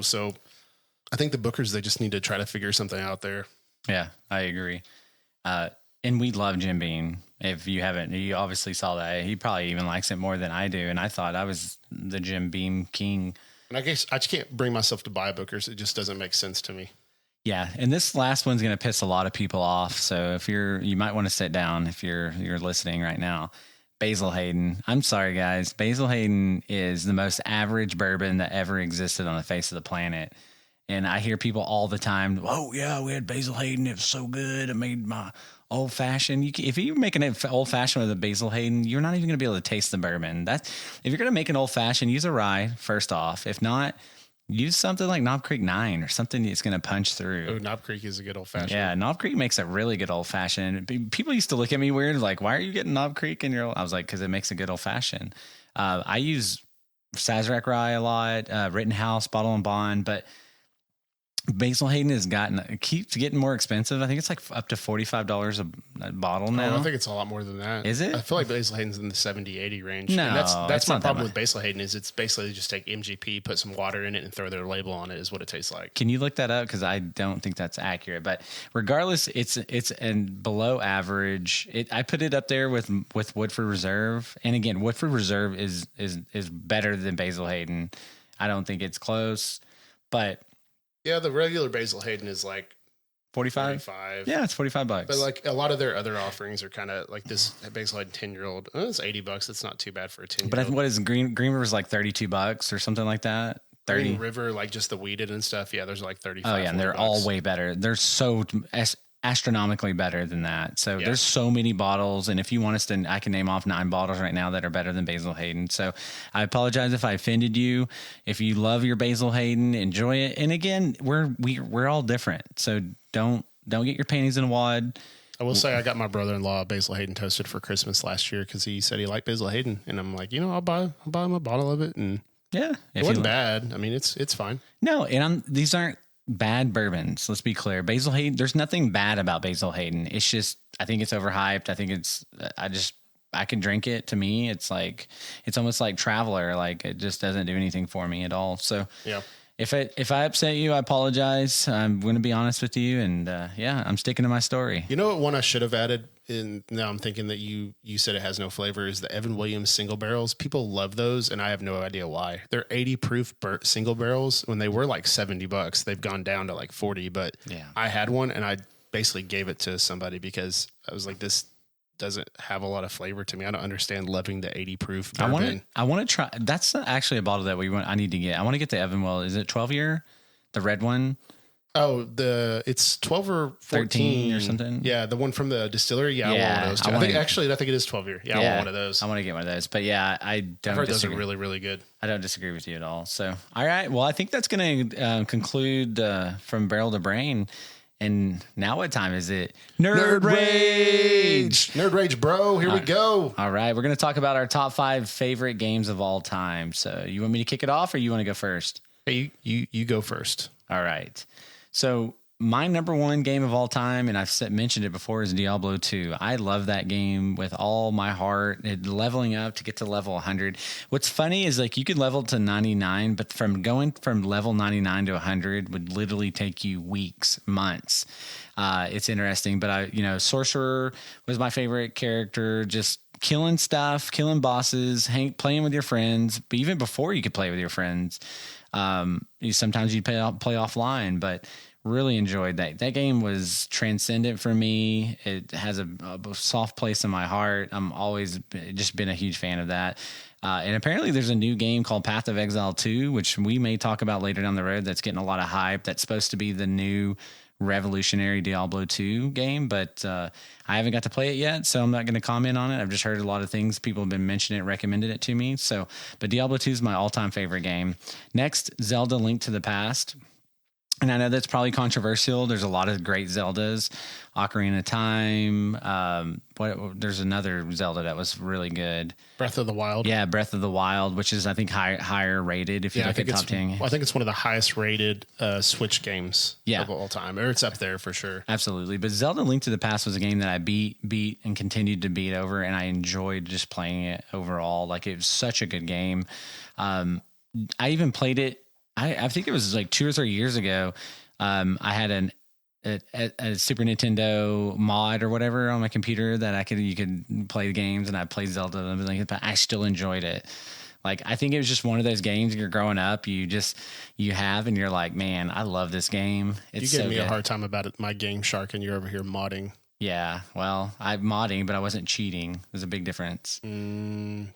so I think the Bookers, they just need to try to figure something out there. Yeah, I agree. And we love Jim Beam. If you haven't, you obviously saw that. He probably even likes it more than I do. And I thought I was the Jim Beam king. And I guess I just can't bring myself to buy Booker's. It just doesn't make sense to me. Yeah, and this last one's going to piss a lot of people off. So if you might want to sit down if you're listening right now. Basil Hayden. I'm sorry, guys. Basil Hayden is the most average bourbon that ever existed on the face of the planet. And I hear people all the time, oh, yeah, we had Basil Hayden. It was so good. I made my old fashioned. If you're making an old fashioned with a Basil Hayden, you're not even going to be able to taste the bourbon. If you're going to make an old fashioned, use a rye, first off. If not, use something like Knob Creek 9 or something that's going to punch through. Oh, Knob Creek is a good old fashioned. Yeah, Knob Creek makes a really good old fashioned. People used to look at me weird, like, why are you getting Knob Creek in your? I was like, because it makes a good old fashioned. I use Sazerac rye a lot, Rittenhouse, Bottle and Bond, but Basil Hayden keeps getting more expensive. I think it's like up to $45 a bottle now. I think it's a lot more than that. Is it? I feel like Basil Hayden's in the 70, 80 range. No, and that's my problem with with Basil Hayden is it's basically just take MGP, put some water in it, and throw their label on it is what it tastes like. Can you look that up? Because I don't think that's accurate. But regardless, it's below average. I put it up there with Woodford Reserve, and again, Woodford Reserve is better than Basil Hayden. I don't think it's close, but. Yeah, the regular Basil Hayden is like 45. Yeah, it's $45. But like a lot of their other offerings are kind of like this Basil Hayden 10-year-old. Oh, it's $80. It's not too bad for a 10-year-old. But I think what is Green River's like $32 or something like that. 30 Green River, like just the weeded and stuff. Yeah, there's like 35. Oh yeah, and they're all way better. They're so astronomically better than that. So there's so many bottles, and if you want us to, I can name off 9 bottles right now that are better than Basil Hayden. So I apologize if I offended you. If you love your Basil Hayden, enjoy it. And again, we're all different, so don't get your panties in a wad. I will say I got my brother-in-law Basil Hayden toasted for Christmas last year because he said he liked Basil Hayden, and I'm like, I'll buy him a bottle of it, and yeah, it wasn't bad. I mean, it's fine. No, and these aren't bad bourbons. Let's be clear. Basil Hayden, there's nothing bad about Basil Hayden. It's just, I think it's overhyped. I think I can drink it. To me, it's almost like Traveler. Like it just doesn't do anything for me at all. So yeah, if I upset you, I apologize. I'm going to be honest with you. And I'm sticking to my story. You know what one I should have added? And now I'm thinking that you said it has no flavor is the Evan Williams single barrels. People love those, and I have no idea why. They're 80 proof single barrels. When they were like $70, they've gone down to like 40. But I had one, and I basically gave it to somebody because I was like, this doesn't have a lot of flavor to me. I don't understand loving the 80 proof bourbon. I want to try. That's actually a bottle that I need to get. I want to get the Evan Well. Is it 12 year? The red one? Oh, it's 12 or 14 or something. Yeah, the one from the distillery. Yeah, I want one of those too. I think it is 12 year. Yeah, I want one of those. I want to get one of those. But yeah, I don't. I've heard those are really, really good. I don't disagree with you at all. So, all right. Well, I think that's going to conclude from Barrel to Brain. And now what time is it? Nerd Rage! Nerd Rage, bro. Here we go. All right. We're going to talk about our top 5 favorite games of all time. So you want me to kick it off or you want to go first? Hey, you go first. All right. So my number 1 game of all time, and I've mentioned it before, is Diablo 2. I love that game with all my heart. Leveling up to get to level 100. What's funny is like you could level to 99, but going from level 99 to 100 would literally take you weeks, months. It's interesting, but Sorcerer was my favorite character. Just killing stuff, killing bosses, playing with your friends. But even before you could play with your friends, sometimes you'd play offline, but really enjoyed that. That game was transcendent for me. It has a soft place in my heart. I'm always just been a huge fan of that. And apparently there's a new game called Path of Exile 2, which we may talk about later down the road. That's getting a lot of hype. That's supposed to be the new revolutionary Diablo 2 game, but I haven't got to play it yet, so I'm not going to comment on it. I've just heard a lot of things. People have been mentioning it, recommended it to me. But Diablo 2 is my all-time favorite game. Next, Zelda Link to the Past. And I know that's probably controversial. There's a lot of great Zeldas. Ocarina of Time. There's another Zelda that was really good. Breath of the Wild. Yeah, Breath of the Wild, which is, I think, higher rated if you look at top 10. I think it's one of the highest rated Switch games of all time. Or it's up there for sure. Absolutely. But Zelda Link to the Past was a game that I beat and continued to beat over, and I enjoyed just playing it overall. Like, it was such a good game. I even played it. I think it was like 2 or 3 years ago. I had a Super Nintendo mod or whatever on my computer that you could play the games, and I played Zelda and everything, but I still enjoyed it. Like, I think it was just one of those games you're growing up, you have, and you're like, man, I love this game. It's you gave me a hard time about it, my Game Shark, and you're over here modding Yeah. Well, I'm modding, but I wasn't cheating. There's a big difference. Modding,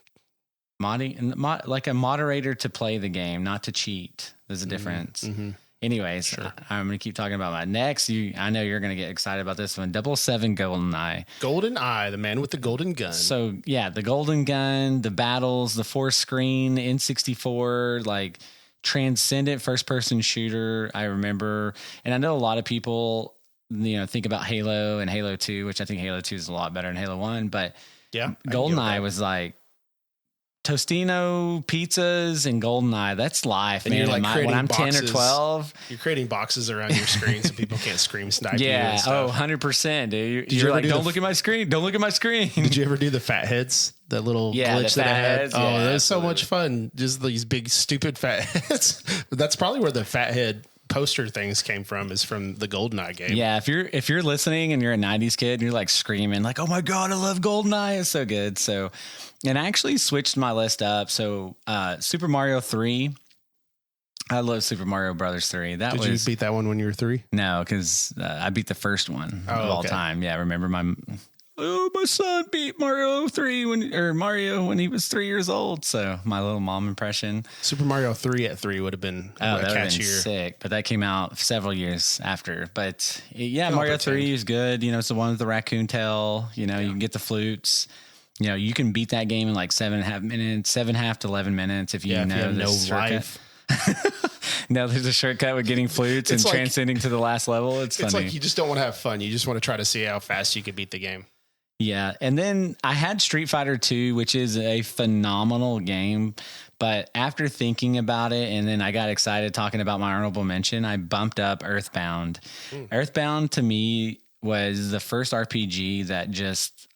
like a moderator to play the game, not to cheat. There's a difference. Mm-hmm. Anyways, sure. I'm going to keep talking about my next. I know you're going to get excited about this one. 007 GoldenEye. GoldenEye, the man with the golden gun. So, yeah, the golden gun, the battles, the 4-screen, N64, like transcendent first-person shooter, I remember. And I know a lot of people, think about Halo and Halo 2, which I think Halo 2 is a lot better than Halo 1. But yeah, GoldenEye was like, Tostino pizzas and GoldenEye. That's life, and man. You're like when I'm boxes, 10 or 12, you're creating boxes around your screen so people can't scream snipe you. Yeah. Oh, 100%, dude. You're like, don't look at my screen. Don't look at my screen. Did you ever do the fat heads? That little glitch that I had. Heads, that was so much fun. Just these big, stupid fat heads. That's probably where the fat head poster things came from, is from the GoldenEye game. Yeah, if you're listening and you're a 90s kid and you're like screaming like, oh my God, I love GoldenEye. It's so good. So, and I actually switched my list up. So Super Mario 3. I love Super Mario Brothers 3. Did you beat that one when you were 3? No, because I beat the first one of all time. Yeah, remember my son beat Mario 3 when he was 3 years old. So my little mom impression. Super Mario 3 at 3 would have been that would have been sick, but that came out several years after. But yeah, Mario 3 is good. It's the one with the raccoon tail. You can get the flutes. You can beat that game in like 7.5 minutes, 7.5 to 11 minutes if you know no life. No, there's a shortcut with getting flutes and transcending to the last level. It's funny. It's like you just don't want to have fun. You just want to try to see how fast you can beat the game. Yeah. And then I had Street Fighter 2, which is a phenomenal game. But after thinking about it, and then I got excited talking about my honorable mention, I bumped up Earthbound. Earthbound to me was the first RPG that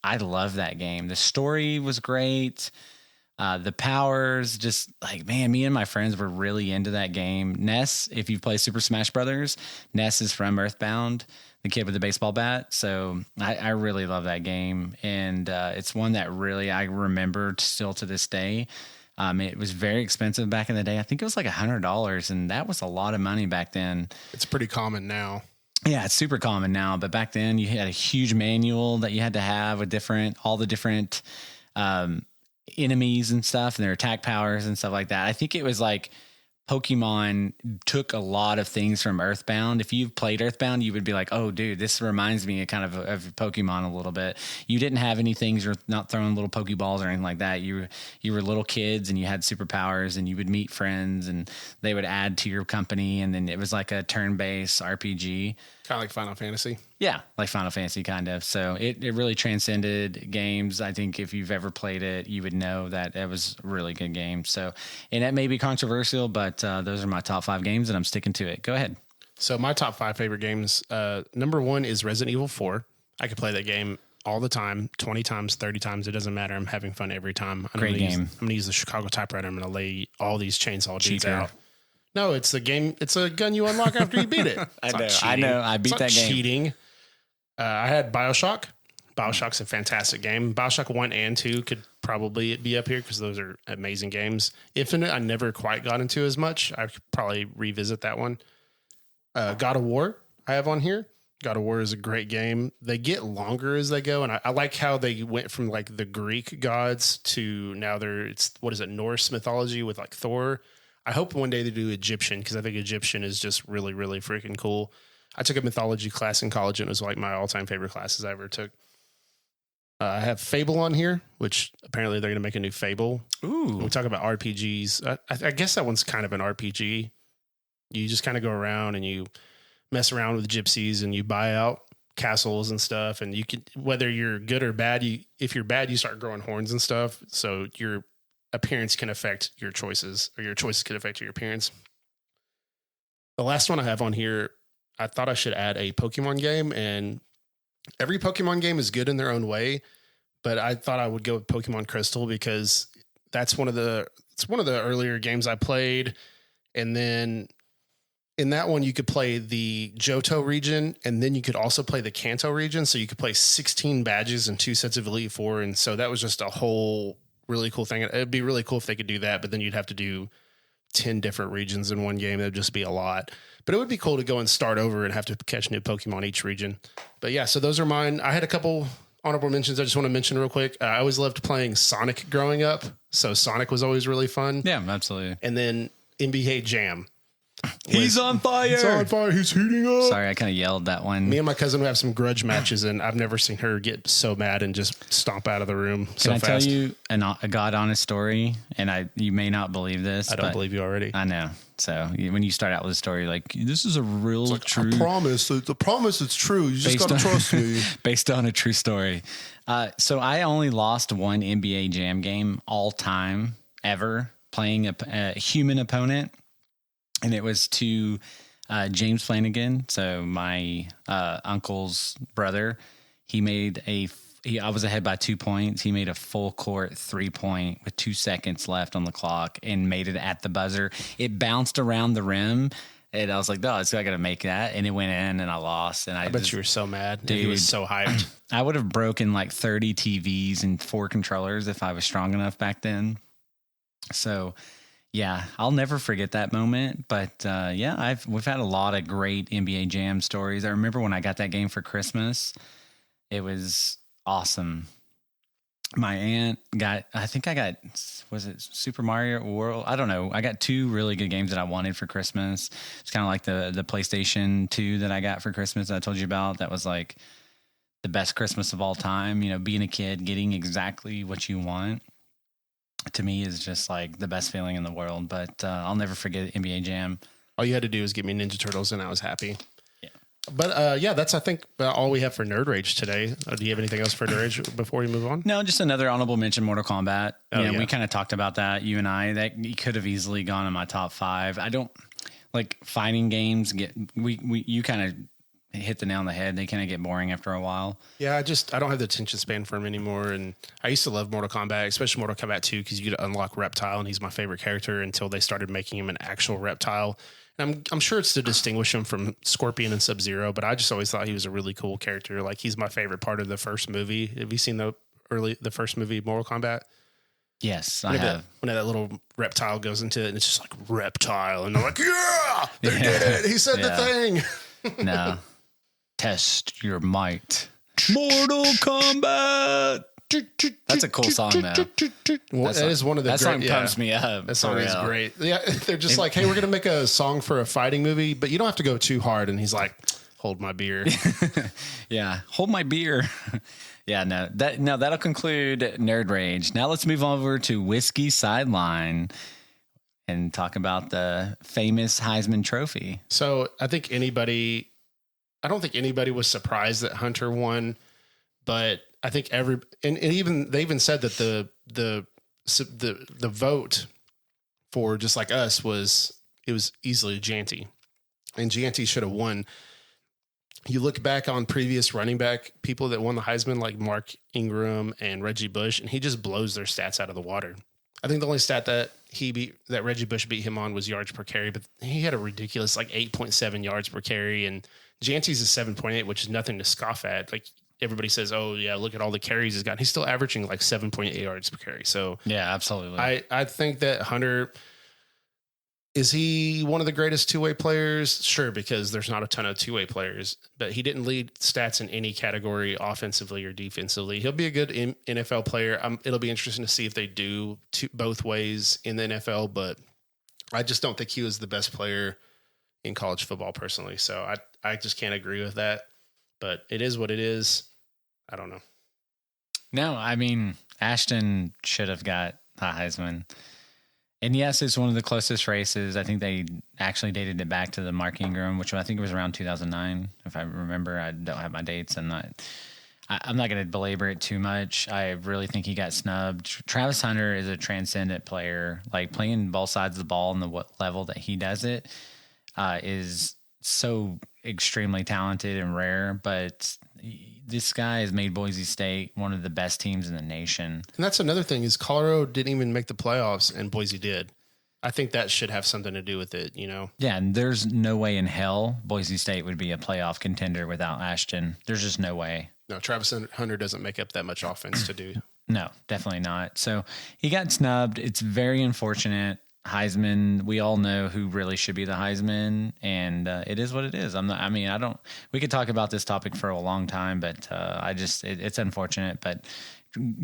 I love that game. The story was great. The powers, just like, man, me and my friends were really into that game. Ness, if you play Super Smash Brothers, Ness is from Earthbound, the kid with the baseball bat. So I really love that game. And it's one that really I remember still to this day. It was very expensive back in the day. I think it was like $100, and that was a lot of money back then. It's pretty common now. Yeah, it's super common now. But back then you had a huge manual that you had to have with all the different enemies and stuff and their attack powers and stuff like that. I think it was like Pokemon took a lot of things from Earthbound. If you've played Earthbound, you would be like, oh, dude, this reminds me of Pokemon a little bit. You didn't have any things, you're not throwing little Pokeballs or anything like that. You were little kids and you had superpowers and you would meet friends and they would add to your company. And then it was like a turn-based RPG. Kind of like Final Fantasy. Yeah, like Final Fantasy, kind of. So it really transcended games. I think if you've ever played it, you would know that it was a really good game. So, and that may be controversial, but those are my top 5 games, and I'm sticking to it. Go ahead. So my top 5 favorite games, number 1 is Resident Evil 4. I could play that game all the time, 20 times, 30 times. It doesn't matter. I'm having fun every time. Great game. I'm going to use the Chicago typewriter. I'm going to lay all these chainsaw dudes out. No, it's a game. It's a gun you unlock after you beat it. I know. I beat that game. Cheating. I had BioShock. BioShock's a fantastic game. BioShock 1 and 2 could probably be up here because those are amazing games. Infinite, I never quite got into as much. I could probably revisit that one. God of War, I have on here. God of War is a great game. They get longer as they go, and I like how they went from like the Greek gods to now it's Norse mythology with like Thor. I hope one day they do Egyptian because I think Egyptian is just really, really freaking cool. I took a mythology class in college and it was like my all-time favorite classes I ever took. I have Fable on here, which apparently they're going to make a new Fable. Ooh. When we talk about RPGs. I guess that one's kind of an RPG. You just kind of go around and you mess around with gypsies and you buy out castles and stuff. And you can, whether you're good or bad, if you're bad, you start growing horns and stuff. So your appearance can affect your choices, or your choices can affect your appearance. The last one I have on here, I thought I should add a Pokemon game, and every Pokemon game is good in their own way, but I thought I would go with Pokemon Crystal because it's one of the earlier games I played. And then in that one, you could play the Johto region, and then you could also play the Kanto region. So you could play 16 badges and 2 sets of Elite Four. And so that was just a whole really cool thing. It'd be really cool if they could do that, but then you'd have to do 10 different regions in one game. That'd just be a lot. But it would be cool to go and start over and have to catch new Pokemon each region. But yeah, so those are mine. I had a couple honorable mentions I just want to mention real quick. I always loved playing Sonic growing up. So Sonic was always really fun. Yeah, absolutely. And then NBA Jam. He's on fire. He's on fire. He's heating up. Sorry, I kind of yelled that one. Me and my cousin would have some grudge matches, and I've never seen her get so mad and just stomp out of the room so fast. Can I tell you a God honest story? And you may not believe this. I don't believe you already. I know. So when you start out with a story like this is a real true. I promise. The promise it's true. You just got to trust me. Based on a true story. So I only lost one NBA Jam game all time ever playing a human opponent. And it was to James Flanagan, so my uncle's brother. He made I was ahead by 2 points. He made a full court 3-point with 2 seconds left on the clock and made it at the buzzer. It bounced around the rim, and I was like, "No, I got to make that." And it went in, and I lost. And I bet you were so mad. Dude, he was so hyped. I would have broken like 30 TVs and 4 controllers if I was strong enough back then. So. Yeah, I'll never forget that moment. But we've had a lot of great NBA Jam stories. I remember when I got that game for Christmas, it was awesome. My aunt was it Super Mario World? I don't know. I got 2 really good games that I wanted for Christmas. It's kind of like the PlayStation 2 that I got for Christmas that I told you about. That was like the best Christmas of all time. You know, being a kid, getting exactly what you want. To me is just like the best feeling in the world, but I'll never forget NBA Jam. All you had to do was give me Ninja Turtles and I was happy. Yeah. But that's, I think, all we have for Nerd Rage today. Do you have anything else for Nerd Rage before we move on? No, just another honorable mention, Mortal Kombat. We kind of talked about that, you and I. That could have easily gone in my top 5. I don't like fighting games. You kind of hit the nail on the head. They kind of get boring after a while. Yeah, I don't have the attention span for him anymore. And I used to love Mortal Kombat, especially Mortal Kombat 2, because you could unlock Reptile, and he's my favorite character until they started making him an actual reptile. And I'm sure it's to distinguish him from Scorpion and Sub-Zero, but I just always thought he was a really cool character. Like, he's my favorite part of the first movie. Have you seen the first movie, Mortal Kombat? Yes, I have. When that little reptile goes into it, and it's just like Reptile, and they're like, yeah, they did it. He said the thing. No. Test your might. Mortal Kombat. That's a cool song, though. That is one of the that song pumps me up. That song is great. Yeah, they're just like, hey, we're going to make a song for a fighting movie, but you don't have to go too hard. And he's like, hold my beer. Yeah, hold my beer. Yeah, that'll conclude Nerd Rage. Now let's move over to Whiskey Sideline and talk about the famous Heisman Trophy. So I don't think anybody was surprised that Hunter won, but I think they even said that the vote for just like us was easily Gianti, and Gianti should have won. You look back on previous running back people that won the Heisman, like Mark Ingram and Reggie Bush, and he just blows their stats out of the water. I think the only stat that Reggie Bush beat him on was yards per carry, but he had a ridiculous like 8.7 yards per carry, and Gianti's is 7.8, which is nothing to scoff at. Like, everybody says, oh yeah, look at all the carries he's got. He's still averaging like 7.8 yards per carry. So yeah, absolutely. I think that Hunter, is he one of the greatest two-way players? Sure, because there's not a ton of two-way players, but he didn't lead stats in any category, offensively or defensively. He'll be a good NFL player. It'll be interesting to see if they do both ways in the NFL, but I just don't think he was the best player in college football personally. So I just can't agree with that, but it is what it is. I don't know. No, I mean, Ashton should have got the Heisman. And yes, it's one of the closest races. I think they actually dated it back to the Mark Ingram, which I think it was around 2009. If I remember, I don't have my dates. I'm not going to belabor it too much. I really think he got snubbed. Travis Hunter is a transcendent player. Like, playing both sides of the ball and the level that he does it is so extremely talented and rare. But this guy has made Boise State one of the best teams in the nation. And that's another thing, is Colorado didn't even make the playoffs and Boise did. I think that should have something to do with it, you know? Yeah, and there's no way in hell Boise State would be a playoff contender without Ashton. There's just no way. No, Travis Hunter doesn't make up that much offense to do. No, definitely not. So he got snubbed. It's very unfortunate. Heisman, we all know who really should be the Heisman, and it is what it is. We could talk about this topic for a long time, but it's unfortunate. But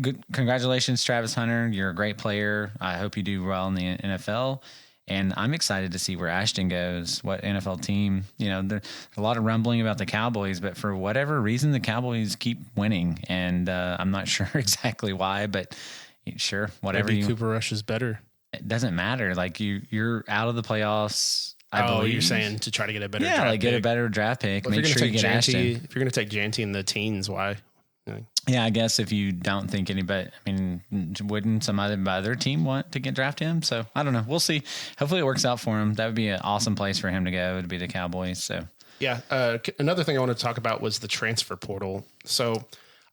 good, congratulations, Travis Hunter. You're a great player. I hope you do well in the NFL. And I'm excited to see where Ashton goes, what NFL team. There's a lot of rumbling about the Cowboys, but for whatever reason, the Cowboys keep winning. And I'm not sure exactly why, but sure, whatever. Maybe Cooper Rush is better. It doesn't matter. Like you're out of the playoffs. I believe you're saying to try to get a better draft pick. Get a better draft pick. Well, make sure you get Ashton. If you're going to take Janty in the teens, why? Yeah, I guess if you don't think anybody, wouldn't some other team want to draft him? So I don't know. We'll see. Hopefully it works out for him. That would be an awesome place for him to go, to be the Cowboys. So yeah. Another thing I wanted to talk about was the transfer portal. So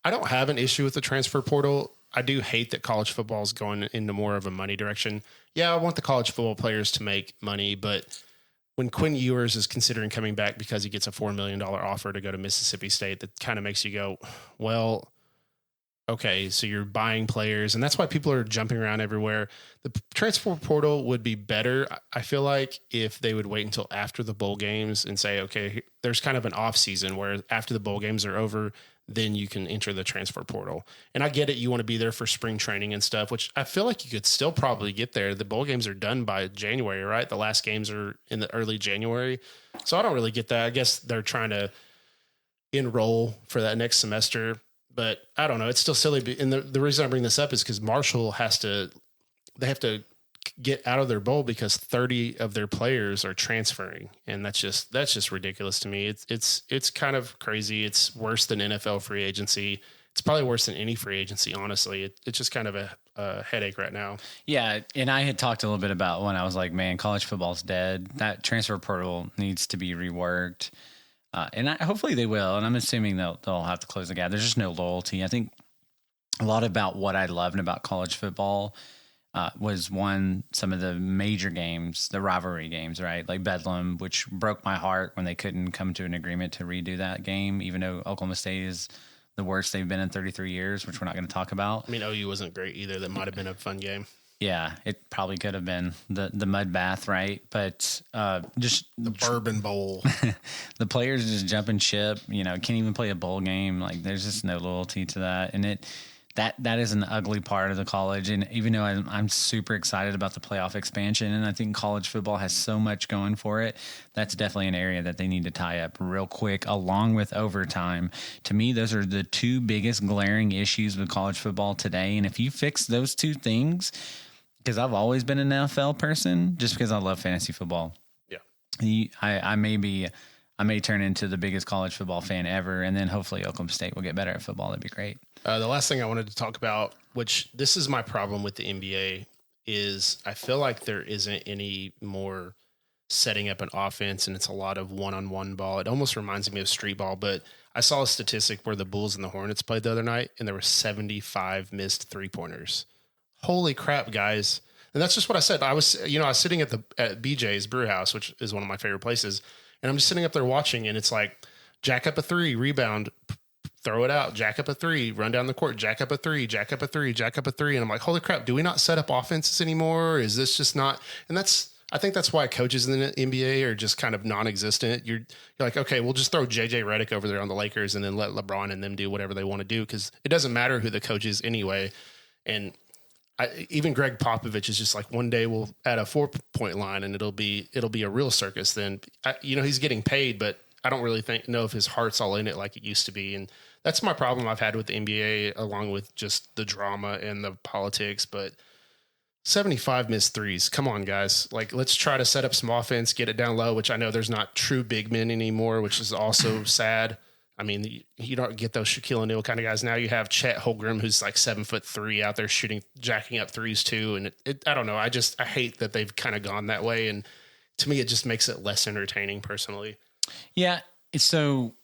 I don't have an issue with the transfer portal. I do hate that college football is going into more of a money direction. Yeah, I want the college football players to make money, but when Quinn Ewers is considering coming back because he gets a $4 million offer to go to Mississippi State, that kind of makes you go, well, okay, so you're buying players, and that's why people are jumping around everywhere. The transfer portal would be better, I feel like, if they would wait until after the bowl games and say, okay, there's kind of an off season where after the bowl games are over, then you can enter the transfer portal. And I get it. You want to be there for spring training and stuff, which I feel like you could still probably get there. The bowl games are done by January, right? The last games are in the early January. So I don't really get that. I guess they're trying to enroll for that next semester, but I don't know. It's still silly. And the reason I bring this up is because Marshall they have to get out of their bowl because 30 of their players are transferring. And that's just ridiculous to me. It's kind of crazy. It's worse than NFL free agency. It's probably worse than any free agency, honestly. It's just kind of a headache right now. Yeah, and I had talked a little bit about when I was like, man, college football's dead. That transfer portal needs to be reworked. And hopefully they will. And I'm assuming they'll have to close the gap. There's just no loyalty. I think a lot about what I loved about college football was some of the major games, the rivalry games, right? Like Bedlam, which broke my heart when they couldn't come to an agreement to redo that game, even though Oklahoma State is the worst they've been in 33 years, which we're not going to talk about. OU wasn't great either. That might have been a fun game. Yeah, it probably could have been the mud bath, right? But just the Bourbon Bowl. The players just jumping ship, can't even play a bowl game. Like there's just no loyalty to that. And that is an ugly part of the college. And even though I'm super excited about the playoff expansion, and I think college football has so much going for it, that's definitely an area that they need to tie up real quick, along with overtime. To me, those are the two biggest glaring issues with college football today. And if you fix those two things, because I've always been an NFL person, just because I love fantasy football. Yeah. I may turn into the biggest college football fan ever, and then hopefully Oklahoma State will get better at football. That'd be great. The last thing I wanted to talk about, which this is my problem with the NBA, is I feel like there isn't any more setting up an offense, and it's a lot of one-on-one ball. It almost reminds me of street ball, but I saw a statistic where the Bulls and the Hornets played the other night, and there were 75 missed three-pointers. Holy crap, guys. And that's just what I said. I was sitting at BJ's Brew House, which is one of my favorite places. And I'm just sitting up there watching, and it's like, jack up a three, rebound, throw it out, jack up a three, run down the court, jack up a three, jack up a three, jack up a three. And I'm like, holy crap, do we not set up offenses anymore? Or is this just not? And I think that's why coaches in the NBA are just kind of non-existent. You're like, okay, we'll just throw JJ Redick over there on the Lakers and then let LeBron and them do whatever they want to do, because it doesn't matter who the coach is anyway. And even Greg Popovich is just like, one day we'll add a 4-point line and it'll be a real circus. Then he's getting paid, but I don't really know if his heart's all in it like it used to be. And that's my problem I've had with the NBA, along with just the drama and the politics. But 75 missed threes. Come on, guys. Like, let's try to set up some offense, get it down low, which I know there's not true big men anymore, which is also sad. I mean, you don't get those Shaquille O'Neal kind of guys. Now you have Chet Holmgren, who's like 7'3" out there jacking up threes too. And I don't know. I hate that they've kind of gone that way. And to me, it just makes it less entertaining personally. Yeah. So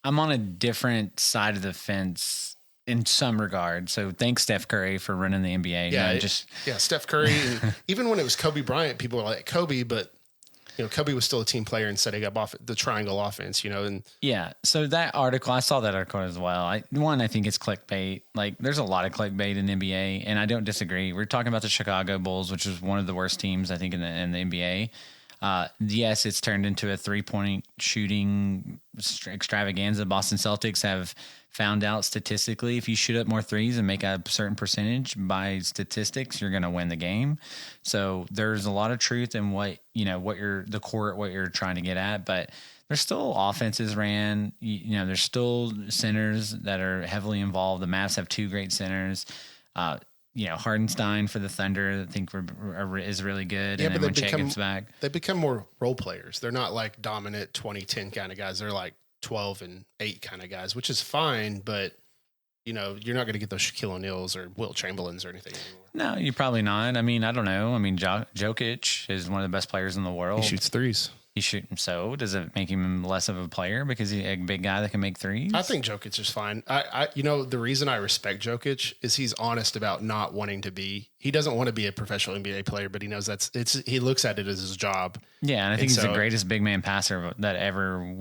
I'm on a different side of the fence in some regard. So thanks, Steph Curry, for running the NBA. Yeah. Steph Curry. Even when it was Kobe Bryant, people were like Kobe, but Kobe was still a team player and setting up off the triangle offense, and Yeah. So that article, I saw that article as well. I think it's clickbait. Like, there's a lot of clickbait in the NBA, and I don't disagree. We're talking about the Chicago Bulls, which is one of the worst teams, I think, in the NBA. Yes, it's turned into a 3-point shooting extravaganza. Boston Celtics have found out statistically, if you shoot up more threes and make a certain percentage by statistics, you're going to win the game. So there's a lot of truth in what you're trying to get at, but there's still offenses ran, there's still centers that are heavily involved. The Mavs have 2 great centers. Hardenstein for the Thunder, I think is really good. Yeah, and but then when Chet gets back, they become more role players. They're not like dominant 20-10 kind of guys. They're like 12 and 8 kind of guys, which is fine, but you're not going to get those Shaquille O'Neals or Wilt Chamberlains or anything anymore. No, you're probably not. I mean, I don't know. I mean, Jokic is one of the best players in the world. He shoots threes. So does it make him less of a player because he's a big guy that can make threes? I think Jokic is fine. The reason I respect Jokic is he's honest about not wanting to be. He doesn't want to be a professional NBA player, but he knows he looks at it as his job. Yeah, and I think he's the greatest big man passer that ever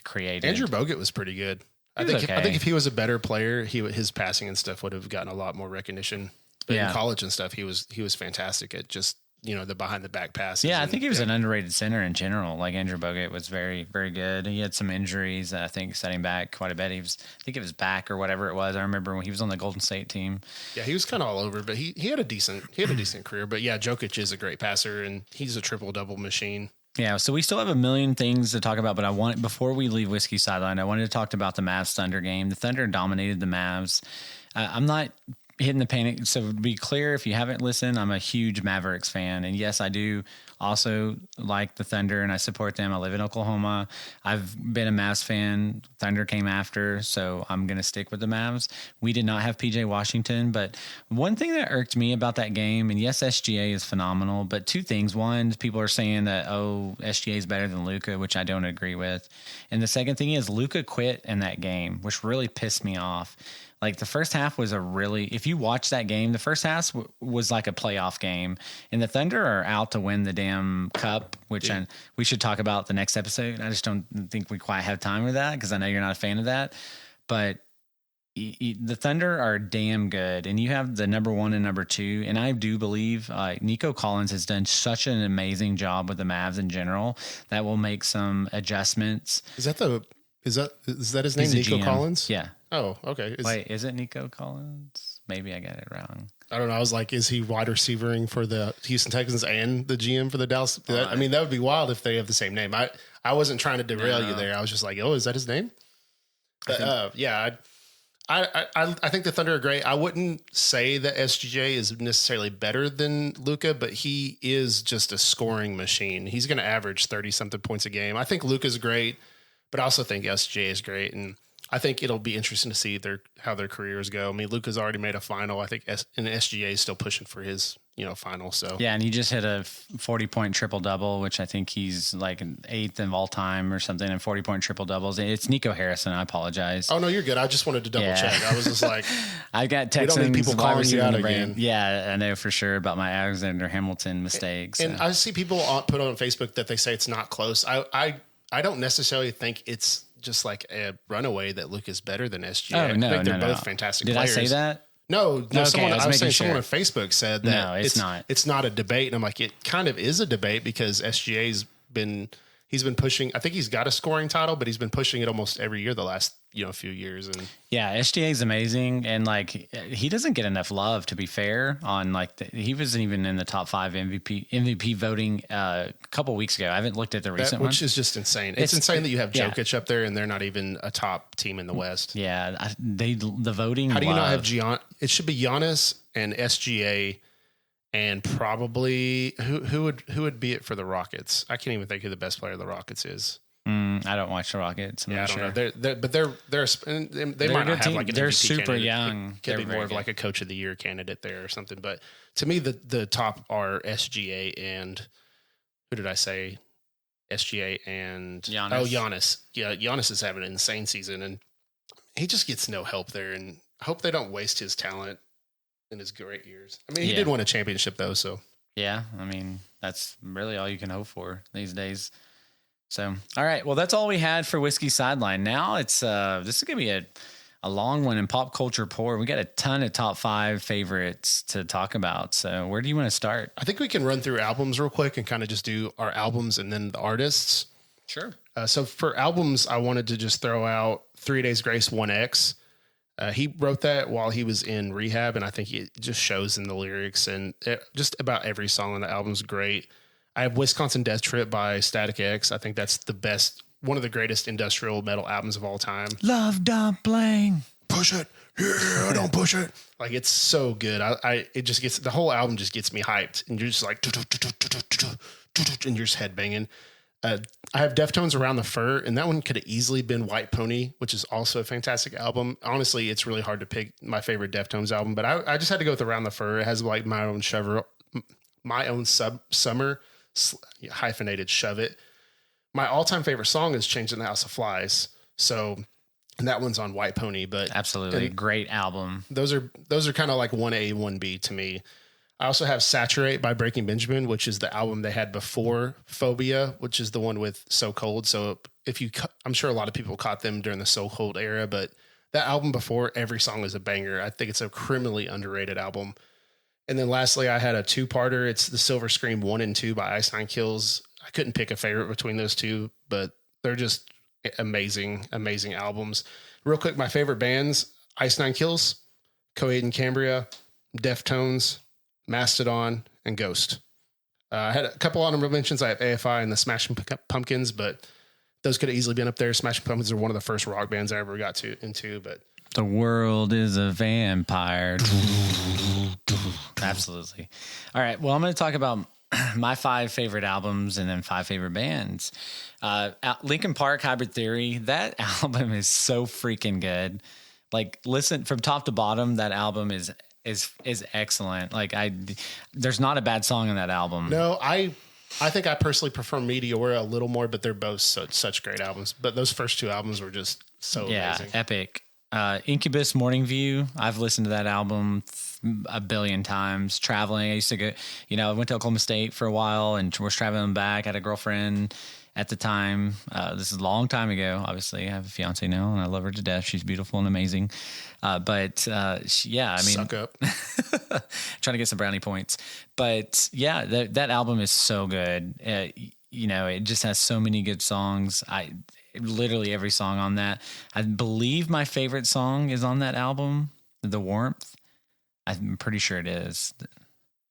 created. Andrew Bogut was pretty good. I think if he was a better player, his passing and stuff would have gotten a lot more recognition. But in college and stuff, he was fantastic at just the behind the back passes. Yeah, I think he was an underrated center in general. Like Andrew Bogut was very, very good. He had some injuries that I think set him back quite a bit. I think it was back or whatever it was. I remember when he was on the Golden State team. Yeah, he was kind of all over, but he had a decent career. But yeah, Jokic is a great passer and he's a triple-double machine. Yeah, so we still have a million things to talk about, but before we leave Whiskey Sideline, I wanted to talk about the Mavs Thunder game. The Thunder dominated the Mavs. I'm not hitting the panic. So to be clear, if you haven't listened, I'm a huge Mavericks fan. And yes, I do also like the Thunder and I support them. I live in Oklahoma. I've been a Mavs fan. Thunder came after, so I'm going to stick with the Mavs. We did not have PJ Washington, but one thing that irked me about that game, and yes, SGA is phenomenal, but 2 things. One, people are saying that, SGA is better than Luka, which I don't agree with. And the second thing is Luka quit in that game, which really pissed me off. Like the first half was if you watch that game, the first half was like a playoff game, and the Thunder are out to win the damn cup, which we should talk about the next episode. I just don't think we quite have time for that because I know you're not a fan of that, but the Thunder are damn good, and you have the number 1 and number 2, and I do believe Nico Collins has done such an amazing job with the Mavs in general that will make some adjustments. Is that his name, Nico Collins? Yeah. Oh, okay. Wait, is it Nico Collins? Maybe I got it wrong. I don't know. I was like, is he wide receivering for the Houston Texans and the GM for the Dallas? That would be wild if they have the same name. I wasn't trying to derail you there. I was just like, is that his name? I think the Thunder are great. I wouldn't say that SGA is necessarily better than Luka, but he is just a scoring machine. He's going to average 30-something points a game. I think Luka's great, but I also think SGA is great. And I think it'll be interesting to see how their careers go. I mean, Luka's already made a final. I think and SGA is still pushing for his final. So yeah, and he just hit a 40-point triple double, which I think he's like an 8th of all time or something. And 40-point triple doubles. It's Nico Harrison. I apologize. Oh no, you're good. I just wanted to double check. I was just like, I got texts. We don't need people calling you out again. Yeah, I know for sure about my Alexander Hamilton mistakes. And I see people put on Facebook that they say it's not close. I don't necessarily think it's just like a runaway that Luke is better than SGA. Oh, no, I think they're no, both fantastic Did players. I say that? No. Okay, someone on sure. Facebook said that no, it's not. It's not a debate. And I'm like, it kind of is a debate because SGA's been pushing. I think he's got a scoring title, but he's been pushing it almost every year the last few years. And yeah, SGA is amazing, and like he doesn't get enough love. To be fair, on he wasn't even in the top 5 MVP voting a couple weeks ago. I haven't looked at the recent one, which is just insane. It's insane that you have Jokic up there and they're not even a top team in the West. Yeah, the voting. How do you not have Gian? It should be Giannis and SGA. And probably who would be it for the Rockets? I can't even think who the best player of the Rockets is. I don't watch the Rockets. I don't know. They might not have like an they're MVP super candidate. young. It could be more of like a Coach of the Year candidate there or something. But to me, the top are SGA and who did I say? SGA and Giannis. Yeah, Giannis is having an insane season, and he just gets no help there. And I hope they don't waste his talent in his great years. I mean, he did win a championship though, so. Yeah, I mean, that's really all you can hope for these days. So, all right. Well, that's all we had for Whiskey Sideline. Now it's this is gonna be a long one in pop culture pour. We got a ton of top 5 favorites to talk about. So, where do you want to start? I think we can run through albums real quick and kind of just do our albums and then the artists. Sure. So for albums, I wanted to just throw out 3 Days Grace 1X. He wrote that while he was in rehab, and I think it just shows in the lyrics, and just about every song on the album is great. I have Wisconsin Death Trip by Static X. I think that's the best, one of the greatest industrial metal albums of all time. Love Dumpling. Push it. Yeah, don't push it. Like, it's so good. It just gets, the whole album just gets me hyped, and you're just like, and you're just headbanging. I have Deftones Around the Fur, and that one could have easily been White Pony, which is also a fantastic album. Honestly, it's really hard to pick my favorite Deftones album, but I just had to go with Around the Fur. It has like my own summer hyphenated shove it. My all-time favorite song is Changing the House of Flies. So, and that one's on White Pony, but absolutely great album. Those are kind of like 1A, 1B to me. I also have Saturate by Breaking Benjamin, which is the album they had before Phobia, which is the one with So Cold. So I'm sure a lot of people caught them during the So Cold era, but that album before, every song is a banger. I think it's a criminally underrated album. And then lastly, I had a 2-parter. It's the Silver Scream 1 and 2 by Ice Nine Kills. I couldn't pick a favorite between those two, but they're just amazing, amazing albums. Real quick, my favorite bands: Ice Nine Kills, Coheed and Cambria, Deftones, Mastodon, and Ghost. I had a couple honorable mentions. I have AFI and the Smashing Pumpkins, but those could have easily been up there. Smashing Pumpkins are one of the first rock bands I ever got into, but the world is a vampire. Absolutely. All right. Well, I'm going to talk about my 5 favorite albums and then 5 favorite bands. Linkin Park, Hybrid Theory. That album is so freaking good. Like, listen from top to bottom. That album is excellent. Like, there's not a bad song on that album. No, I think I personally prefer Meteora a little more, but they're both such great albums. But those first 2 albums were just so amazing. Epic. Incubus, Morning View. I've listened to that album a billion times. Traveling, I used to go. I went to Oklahoma State for a while and was traveling back. I had a girlfriend at the time. This is a long time ago. Obviously, I have a fiance now, and I love her to death. She's beautiful and amazing. Suck up. Trying to get some brownie points. But yeah, that album is so good. It just has so many good songs. Literally every song on that. I believe my favorite song is on that album, The Warmth. I'm pretty sure it is.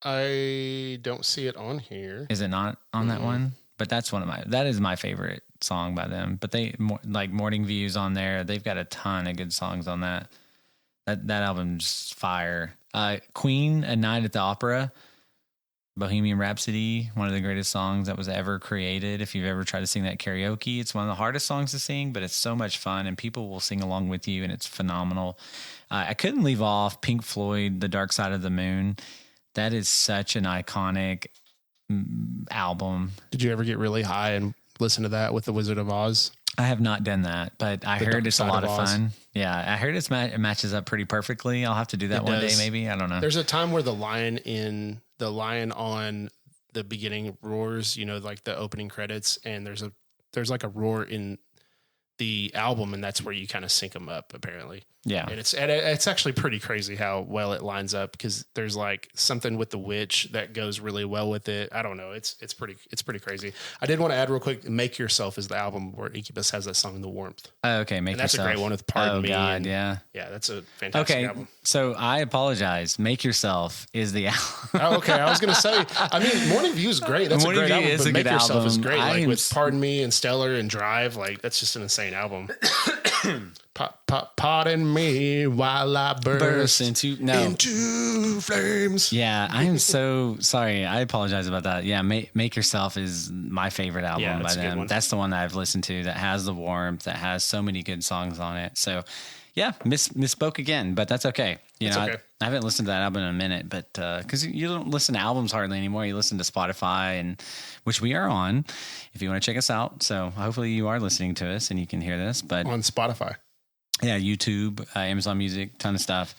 I don't see it on here. Is it not on that one? But that is my favorite song by them. But like Morning View's on there. They've got a ton of good songs on that. That album's fire. Queen, A Night at the Opera, Bohemian Rhapsody, one of the greatest songs that was ever created. If you've ever tried to sing that karaoke, it's one of the hardest songs to sing, but it's so much fun and people will sing along with you and it's phenomenal. I couldn't leave off Pink Floyd, The Dark Side of the Moon. That is such an iconic album. Did you ever get really high and listen to that with The Wizard of Oz? I have not done that, but I heard it's a lot of fun. Yeah, I heard it matches up pretty perfectly. I'll have to do that one day, maybe. I don't know. There's a time where the lion on the beginning roars, like the opening credits, and there's like a roar in the album, and that's where you kind of sync them up, apparently. Yeah, and it's actually pretty crazy how well it lines up, because there's like something with the witch that goes really well with it. I don't know. It's pretty crazy. I did want to add real quick, Make Yourself is the album where Incubus has that song, The Warmth. Oh, okay, Make Yourself. That's a great one with Pardon Me. God, yeah, that's a fantastic album. So I apologize. Make Yourself is the album. Oh, okay, I was gonna say. I mean, Morning View is great. That's Morning a great View album. But Make Yourself album. is great. Like with Pardon Me and Stellar and Drive. Like, that's just an insane album. Pardon me while I burst into flames. Yeah, I am so sorry. I apologize about that. Yeah, Make Yourself is my favorite album by them. That's the one that I've listened to that has The Warmth, that has so many good songs on it. So, yeah, misspoke again, but that's okay. I haven't listened to that album in a minute, but because you don't listen to albums hardly anymore. You listen to Spotify, and which we are on if you want to check us out. So hopefully you are listening to us and you can hear this. But on Spotify. Yeah, YouTube, Amazon Music, ton of stuff.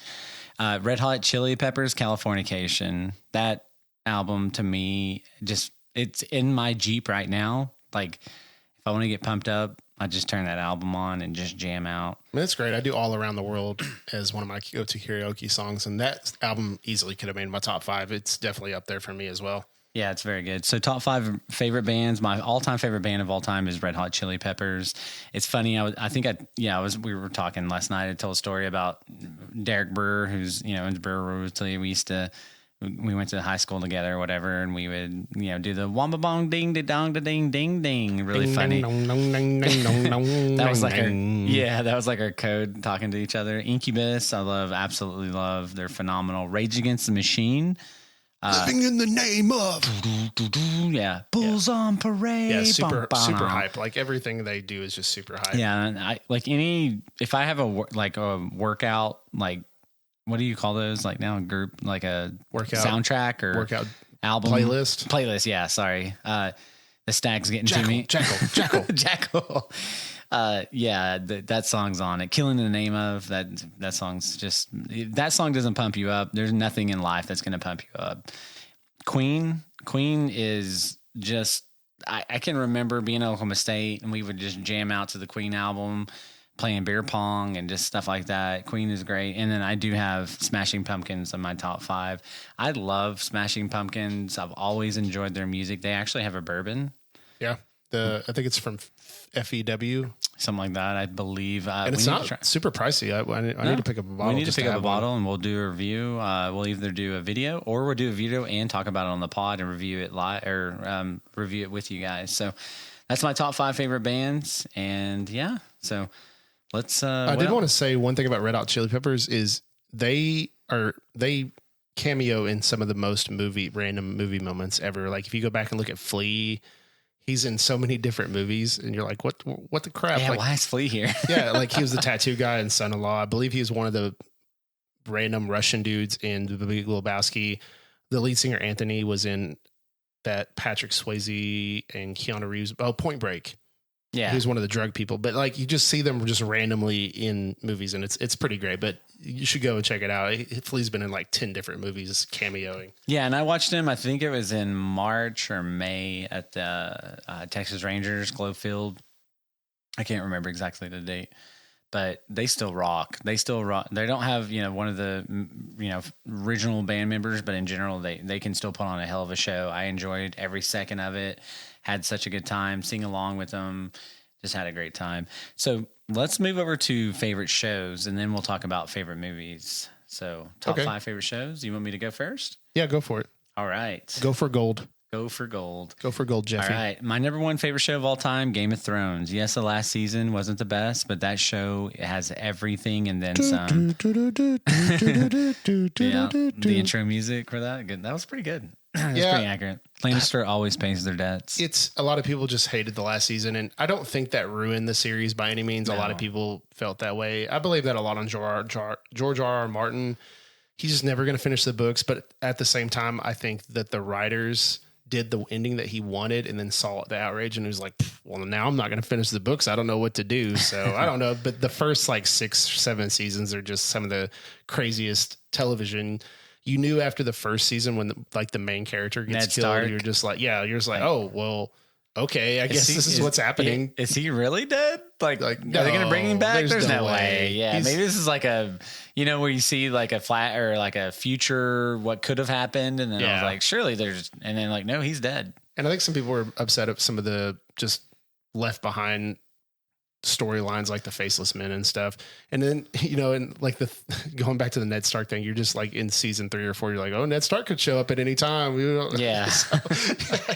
Red Hot Chili Peppers, Californication. That album to me. Just it's in my Jeep right now. Like if I want to get pumped up, I just turn that album on and just jam out. I mean, that's great. I do All Around the World as one of my go-to karaoke songs, and that album easily could have made my top 5. It's definitely up there for me as well. Yeah, it's very good. So top 5 favorite bands. My all-time favorite band of all time is Red Hot Chili Peppers. It's funny. We were talking last night. I told a story about Derek Brewer, who's, in Brewer Royalty. We went to high school together or whatever, and we would, do the wamba bong ding da dong da ding ding ding. Really funny. That was like our code talking to each other. Incubus, absolutely love. They're phenomenal. Rage Against the Machine. Living in the name of. Bulls on Parade. Yeah, super hype. Like everything they do is just super hype. Yeah, and if I have a workout, like, what do you call those? Like now, group, like a workout soundtrack or workout album playlist. Yeah, sorry. The stag's getting to me. Jackal. That song's on it. Killing in the Name of that song's just, that song doesn't pump you up. There's nothing in life that's going to pump you up. Queen is just, I can remember being at Oklahoma State and we would just jam out to the Queen album, playing beer pong and just stuff like that. Queen is great. And then I do have Smashing Pumpkins in my top 5. I love Smashing Pumpkins. I've always enjoyed their music. They actually have a bourbon. Yeah. I think it's from FEW. Something like that, I believe. And it's not super pricey. I need to pick up a bottle. We need to pick up a bottle and we'll do a review. We'll either do a video or we'll do a video and talk about it on the pod and review it live or review it with you guys. So that's my top 5 favorite bands. And yeah, so let's. I did want to say one thing about Red Hot Chili Peppers is they cameo in some of the most random movie moments ever. Like if you go back and look at Flea, he's in so many different movies, and you're like, what the crap? Yeah, like, why is Flea here? Yeah, like he was the tattoo guy in Son-in-Law. I believe he was one of the random Russian dudes in The Big Lebowski. The lead singer Anthony was in that Patrick Swayze and Keanu Reeves. Oh, Point Break. Yeah, he was one of the drug people. But like you just see them just randomly in movies, and it's pretty great. But you should go and check it out. Flea's been in like 10 different movies cameoing. Yeah, and I watched him, I think it was in March or May at the Texas Rangers Globe Field. I can't remember exactly the date, but they still rock. They don't have, one of the, original band members, but in general, they can still put on a hell of a show. I enjoyed every second of it, had such a good time, sing along with them, just had a great time. So let's move over to favorite shows, and then we'll talk about favorite movies. So top 5 favorite shows. You want me to go first? Yeah, go for it. All right. Go for gold. Go for gold. Go for gold, Jeffy. All right. My number 1 favorite show of all time, Game of Thrones. Yes, the last season wasn't the best, but that show has everything and then some. Yeah, the intro music for that. Good. That was pretty good. It's pretty accurate. Lannister always pays their debts. It's a lot of people just hated the last season, and I don't think that ruined the series by any means. No. A lot of people felt that way. I believe that a lot on George R.R. Martin. He's just never going to finish the books, but at the same time, I think that the writers did the ending that he wanted and then saw the outrage and was like, well, now I'm not going to finish the books. I don't know what to do. So I don't know. But the first like 6 or 7 seasons are just some of the craziest television. You knew after the first season when the main character gets Ned killed, Stark. you're just like, oh, well, okay. I guess this is what's happening. Is he really dead? Like no, are they going to bring him back? There's no way. Yeah. Maybe this is like a, where you see like a flat or like a future, what could have happened. And then I was like, surely and then like, no, he's dead. And I think some people were upset at some of the just left behind storylines like the Faceless Men and stuff. And then, and like going back to the Ned Stark thing, you're just like in season 3 or 4, you're like, oh, Ned Stark could show up at any time. Yeah. So,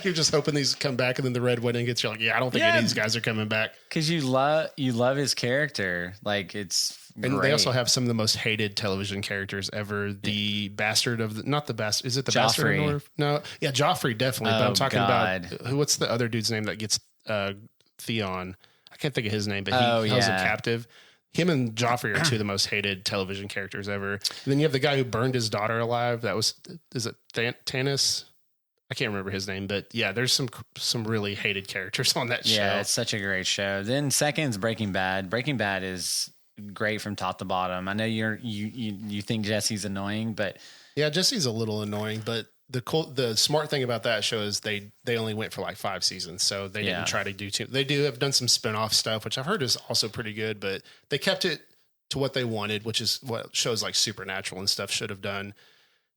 you're just hoping these come back, and then the Red Wedding gets, you're like, yeah, I don't think any of these guys are coming back. Cause you love his character. Like it's great. And they also have some of the most hated television characters ever. The bastard of not the bastard. Is it the bastard? No. Yeah. Joffrey definitely. But I'm talking about what's the other dude's name that gets Theon? I can't think of his name, but he held him captive. Him and Joffrey are 2 of the most hated television characters ever. And then you have the guy who burned his daughter alive. Is it Tanis? I can't remember his name, but yeah, there's some really hated characters on that show. Yeah, it's such a great show. Then second's Breaking Bad. Breaking Bad is great from top to bottom. I know you think Jesse's annoying, but yeah, Jesse's a little annoying, but the smart thing about that show is they only went for like 5 seasons, so they didn't try to do too. They have done some spinoff stuff, which I've heard is also pretty good, but they kept it to what they wanted, which is what shows like Supernatural and stuff should have done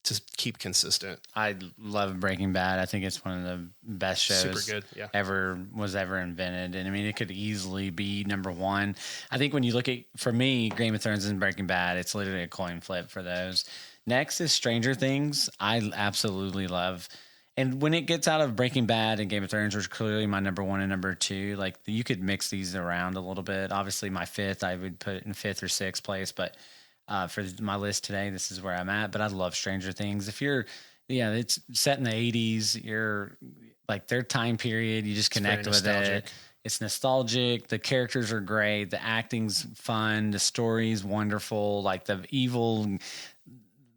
to keep consistent. I love Breaking Bad. I think it's one of the best shows ever invented. And I mean, it could easily be number one. I think when you look at, for me, Game of Thrones and Breaking Bad, it's literally a coin flip for those. Next is Stranger Things. I absolutely love. And when it gets out of Breaking Bad and Game of Thrones, which are clearly my number one and number two, like you could mix these around a little bit. Obviously, my fifth, I would put in fifth or sixth place, but for my list today, this is where I'm at. But I love Stranger Things. If you're, it's set in the 80s. You're like their time period. You just connect with it. It's nostalgic. The characters are great. The acting's fun. The story's wonderful. Like the evil.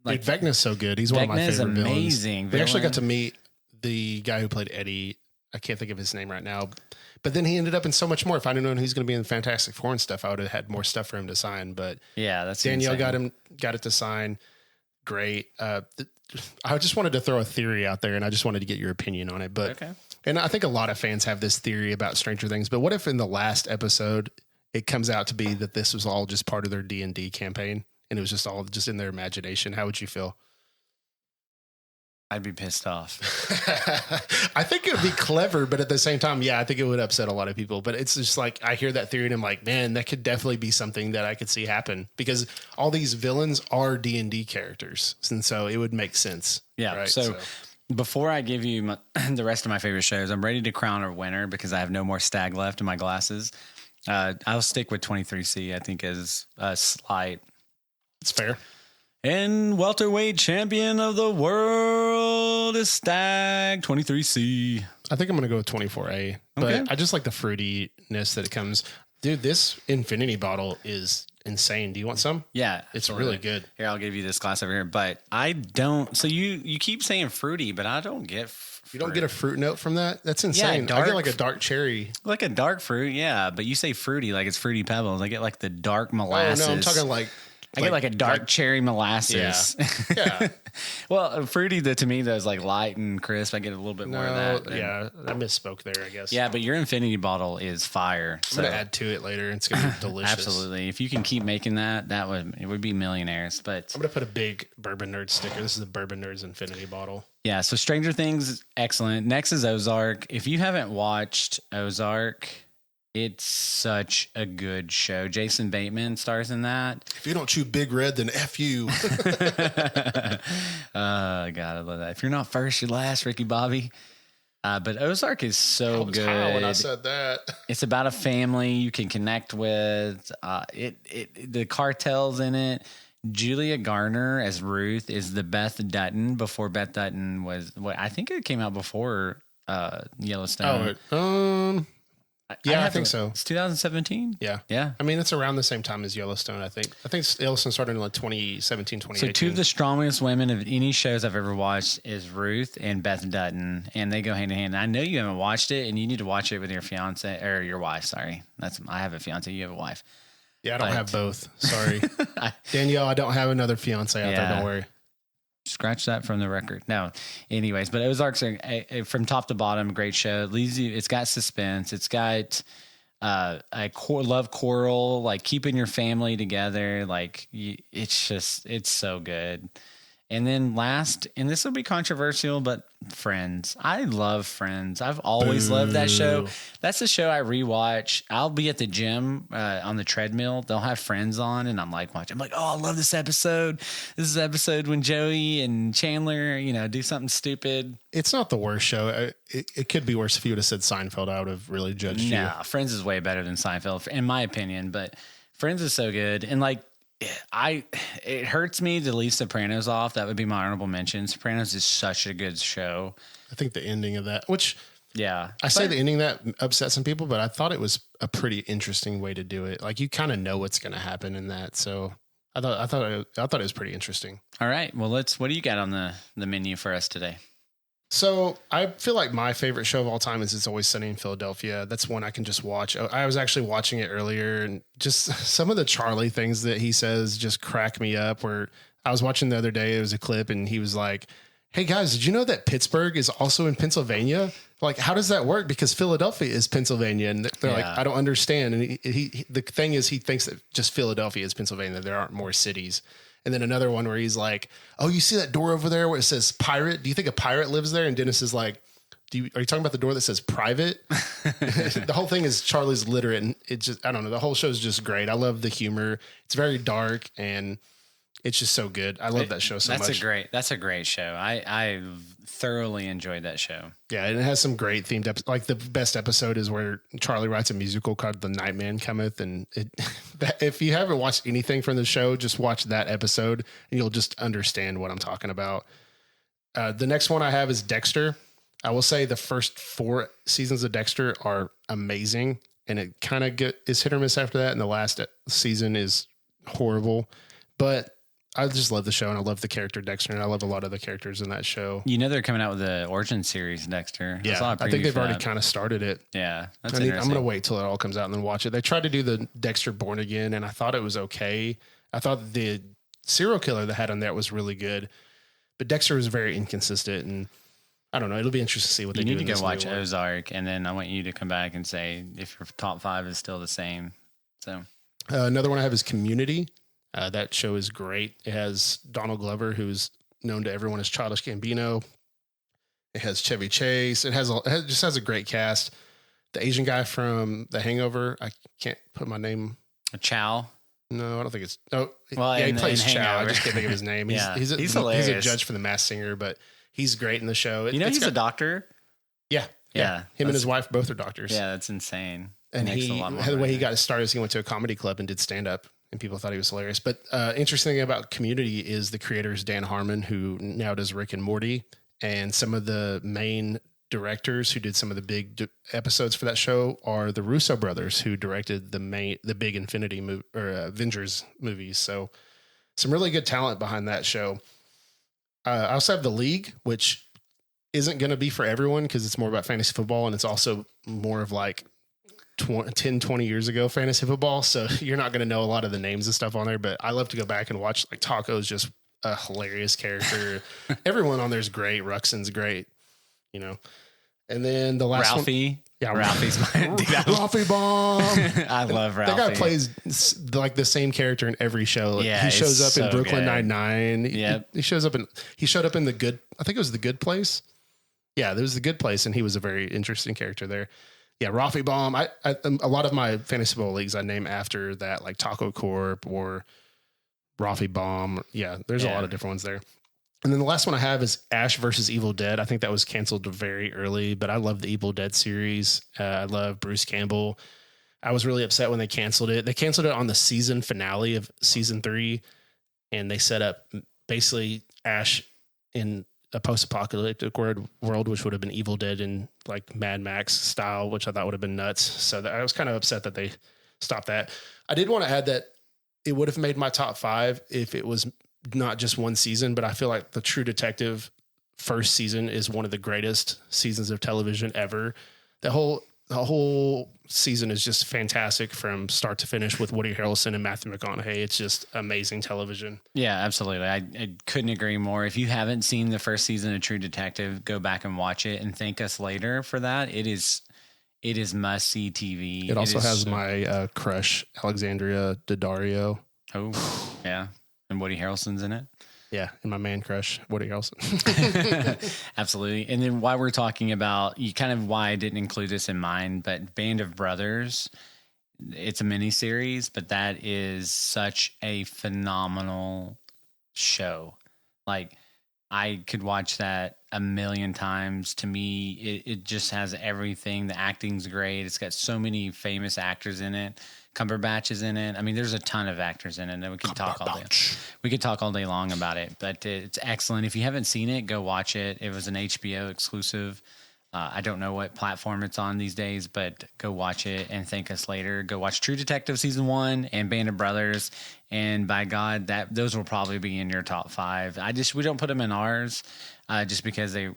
Like Vecna's so good. He's one of my favorite villains. We actually got to meet the guy who played Eddie. I can't think of his name right now. But then he ended up in so much more. If I'd have known he's going to be in Fantastic Four and stuff, I would have had more stuff for him to sign. But yeah, that's Danielle got it to sign. Great. I just wanted to throw a theory out there, and I just wanted to get your opinion on it. But okay. And I think a lot of fans have this theory about Stranger Things. But what if in the last episode it comes out to be that this was all just part of their D&D campaign, and it was just all just in their imagination? How would you feel? I'd be pissed off. I think it would be clever, but at the same time, I think it would upset a lot of people. But it's just like, I hear that theory and I'm like, man, that could definitely be something that I could see happen, because all these villains are D&D characters. And so it would make sense. Yeah. Right? So before I give you the rest of my favorite shows, I'm ready to crown a winner because I have no more stag left in my glasses. I'll stick with 23C, I think, as a slight. It's fair. And welterweight champion of the world is Stag 23C. I think I'm going to go with 24A, but I just like the fruitiness that it comes. Dude, this infinity bottle is insane. Do you want some? Yeah. It's really good. Here, I'll give you this glass over here, but I don't. So you keep saying fruity, but I don't get fruit. You don't get a fruit note from that? That's insane. I get like a dark cherry. Like a dark fruit, yeah, but you say fruity like it's Fruity Pebbles. I get like the dark molasses. Oh, no, I'm talking like... I get like a dark cherry molasses. Yeah. Well, fruity to me though is like light and crisp. I get a little bit more of that. Yeah, I misspoke there, I guess. Yeah, but your infinity bottle is fire. I'm gonna add to it later. It's gonna be delicious. Absolutely. If you can keep making that, it would be millionaires. But I'm gonna put a big Bourbon Nerd sticker. This is the Bourbon Nerds infinity bottle. Yeah. So Stranger Things, excellent. Next is Ozark. If you haven't watched Ozark, it's such a good show. Jason Bateman stars in that. If you don't chew Big Red, then F you. God, I love that. If you're not first, you're last, Ricky Bobby. But Ozark is so good. When I said that, it's about a family you can connect with. The cartel's in it. Julia Garner as Ruth is the Beth Dutton before Beth Dutton was. I think it came out before Yellowstone. Yeah, I think so. It's 2017. Yeah. Yeah. I mean, it's around the same time as Yellowstone, I think. I think Yellowstone started in like 2017, 2018. So two of the strongest women of any shows I've ever watched is Ruth and Beth Dutton, and they go hand in hand. I know you haven't watched it, and you need to watch it with your fiance or your wife. Sorry. I have a fiance. You have a wife. Yeah, I don't have both. Sorry. Danielle, I don't have another fiance out there. Don't worry. Scratch that from the record. No, anyways, but Ozark's from top to bottom, great show. It's got suspense. It's got a love quarrel, like keeping your family together. Like it's so good. And then last, and this will be controversial, but Friends. I love Friends. I've always loved that show. That's the show I rewatch. I'll be at the gym on the treadmill. They'll have Friends on, and I'm like watching. I'm like, oh, I love this episode. This is the episode when Joey and Chandler, do something stupid. It's not the worst show. It could be worse if you would have said Seinfeld. I would have really judged you. No, Friends is way better than Seinfeld, in my opinion. But Friends is so good, and like. It hurts me to leave Sopranos off. That would be my honorable mention. Sopranos is such a good show. I think the ending of that, which the ending that upset some people, but I thought it was a pretty interesting way to do it. Like you kind of know what's going to happen in that. So I thought it was pretty interesting. All right. Well, what do you got on the menu for us today? So I feel like my favorite show of all time is It's Always Sunny in Philadelphia. That's one I can just watch. I was actually watching it earlier, and just some of the Charlie things that he says just crack me up. Where I was watching the other day, it was a clip, and he was like, hey guys, did you know that Pittsburgh is also in Pennsylvania? Like, how does that work? Because Philadelphia is Pennsylvania. And they're like, I don't understand. And the thing is, he thinks that just Philadelphia is Pennsylvania. There aren't more cities. And then another one where he's like, oh, you see that door over there where it says pirate? Do you think a pirate lives there? And Dennis is like, are you talking about the door that says private? The whole thing is Charlie's literate. And it just, I don't know. The whole show is just great. I love the humor. It's very dark and it's just so good. I love that show so much. That's a great show. I thoroughly enjoyed that show. Yeah, and it has some great themed episodes. Like the best episode is where Charlie writes a musical called "The Nightman Cometh," and if you haven't watched anything from the show, just watch that episode, and you'll just understand what I'm talking about. The next one I have is Dexter. I will say the first 4 seasons of Dexter are amazing, and it kind of is hit or miss after that, and the last season is horrible, but I just love the show, and I love the character Dexter, and I love a lot of the characters in that show. You know they're coming out with the origin series, Dexter. Yeah, I think they've already kind of started it. Yeah, I'm going to wait till it all comes out and then watch it. They tried to do the Dexter Born Again, and I thought it was okay. I thought the serial killer they had on that was really good, but Dexter was very inconsistent, and I don't know. It'll be interesting to see what they do. You need to go watch Ozark, and then I want you to come back and say if your top 5 is still the same. So another one I have is Community. That show is great. It has Donald Glover, who's known to everyone as Childish Gambino. It has Chevy Chase. It just has a great cast. The Asian guy from The Hangover. I can't put my name. Chow. No, I don't think it's. Oh, well, yeah, he plays Chow. I just can't think of his name. He's hilarious. He's a judge for The Masked Singer, but he's great in the show. He's a doctor. Yeah. Him and his wife both are doctors. Yeah, that's insane. And the way he got his start is he went to a comedy club and did stand up. And people thought he was hilarious. But interesting thing about Community is the creator is Dan Harmon, who now does Rick and Morty. And some of the main directors who did some of the big episodes for that show are the Russo brothers, who directed the big Infinity movie or Avengers movies. So some really good talent behind that show. I also have The League, which isn't going to be for everyone because it's more about fantasy football. And it's also more of like 10, 20 years ago fantasy football. So you're not going to know a lot of the names and stuff on there, but I love to go back and watch. Like Taco's just a hilarious character. Everyone on there is great. Ruxin's great, and then the last Ralphie. One, yeah, Ralphie's my Ralphie Bomb. I love Ralphie. That guy plays like the same character in every show. Yeah, he shows up in Brooklyn Nine-Nine. Yeah, he showed up in the Good. I think it was The Good Place. Yeah, there was The Good Place, and he was a very interesting character there. Yeah, Ralphie Bomb. I a lot of my fantasy football leagues I name after that, like Taco Corp or Ralphie Bomb. Yeah, there's a lot of different ones there. And then the last one I have is Ash versus Evil Dead. I think that was canceled very early, but I love the Evil Dead series. I love Bruce Campbell. I was really upset when they canceled it. They canceled it on the season finale of season 3, and they set up basically Ash in a post-apocalyptic world, which would have been Evil Dead in like Mad Max style, which I thought would have been nuts. So I was kind of upset that they stopped that. I did want to add that it would have made my top 5 if it was not just one season, but I feel like the True Detective first season is one of the greatest seasons of television ever. The whole season is just fantastic from start to finish with Woody Harrelson and Matthew McConaughey. It's just amazing television. Yeah, absolutely. I couldn't agree more. If you haven't seen the first season of True Detective, go back and watch it and thank us later for that. It is must see TV. It also has my crush, Alexandria Daddario. Oh, yeah. And Woody Harrelson's in it. Yeah, and my man crush, Woody Harrelson. Absolutely. And then why we're talking about, why I didn't include this in mine, but Band of Brothers, it's a miniseries, but that is such a phenomenal show. Like, I could watch that a million times. To me, it just has everything. The acting's great. It's got so many famous actors in it. Cumberbatch is in it. I mean, there's a ton of actors in it, and we could talk all day. We could talk all day long about it, but it's excellent. If you haven't seen it, go watch it. It was an HBO exclusive. I don't know what platform it's on these days, but go watch it and thank us later. Go watch True Detective season 1 and Band of Brothers, and by God, those will probably be in your top 5. We don't put them in ours. Just because they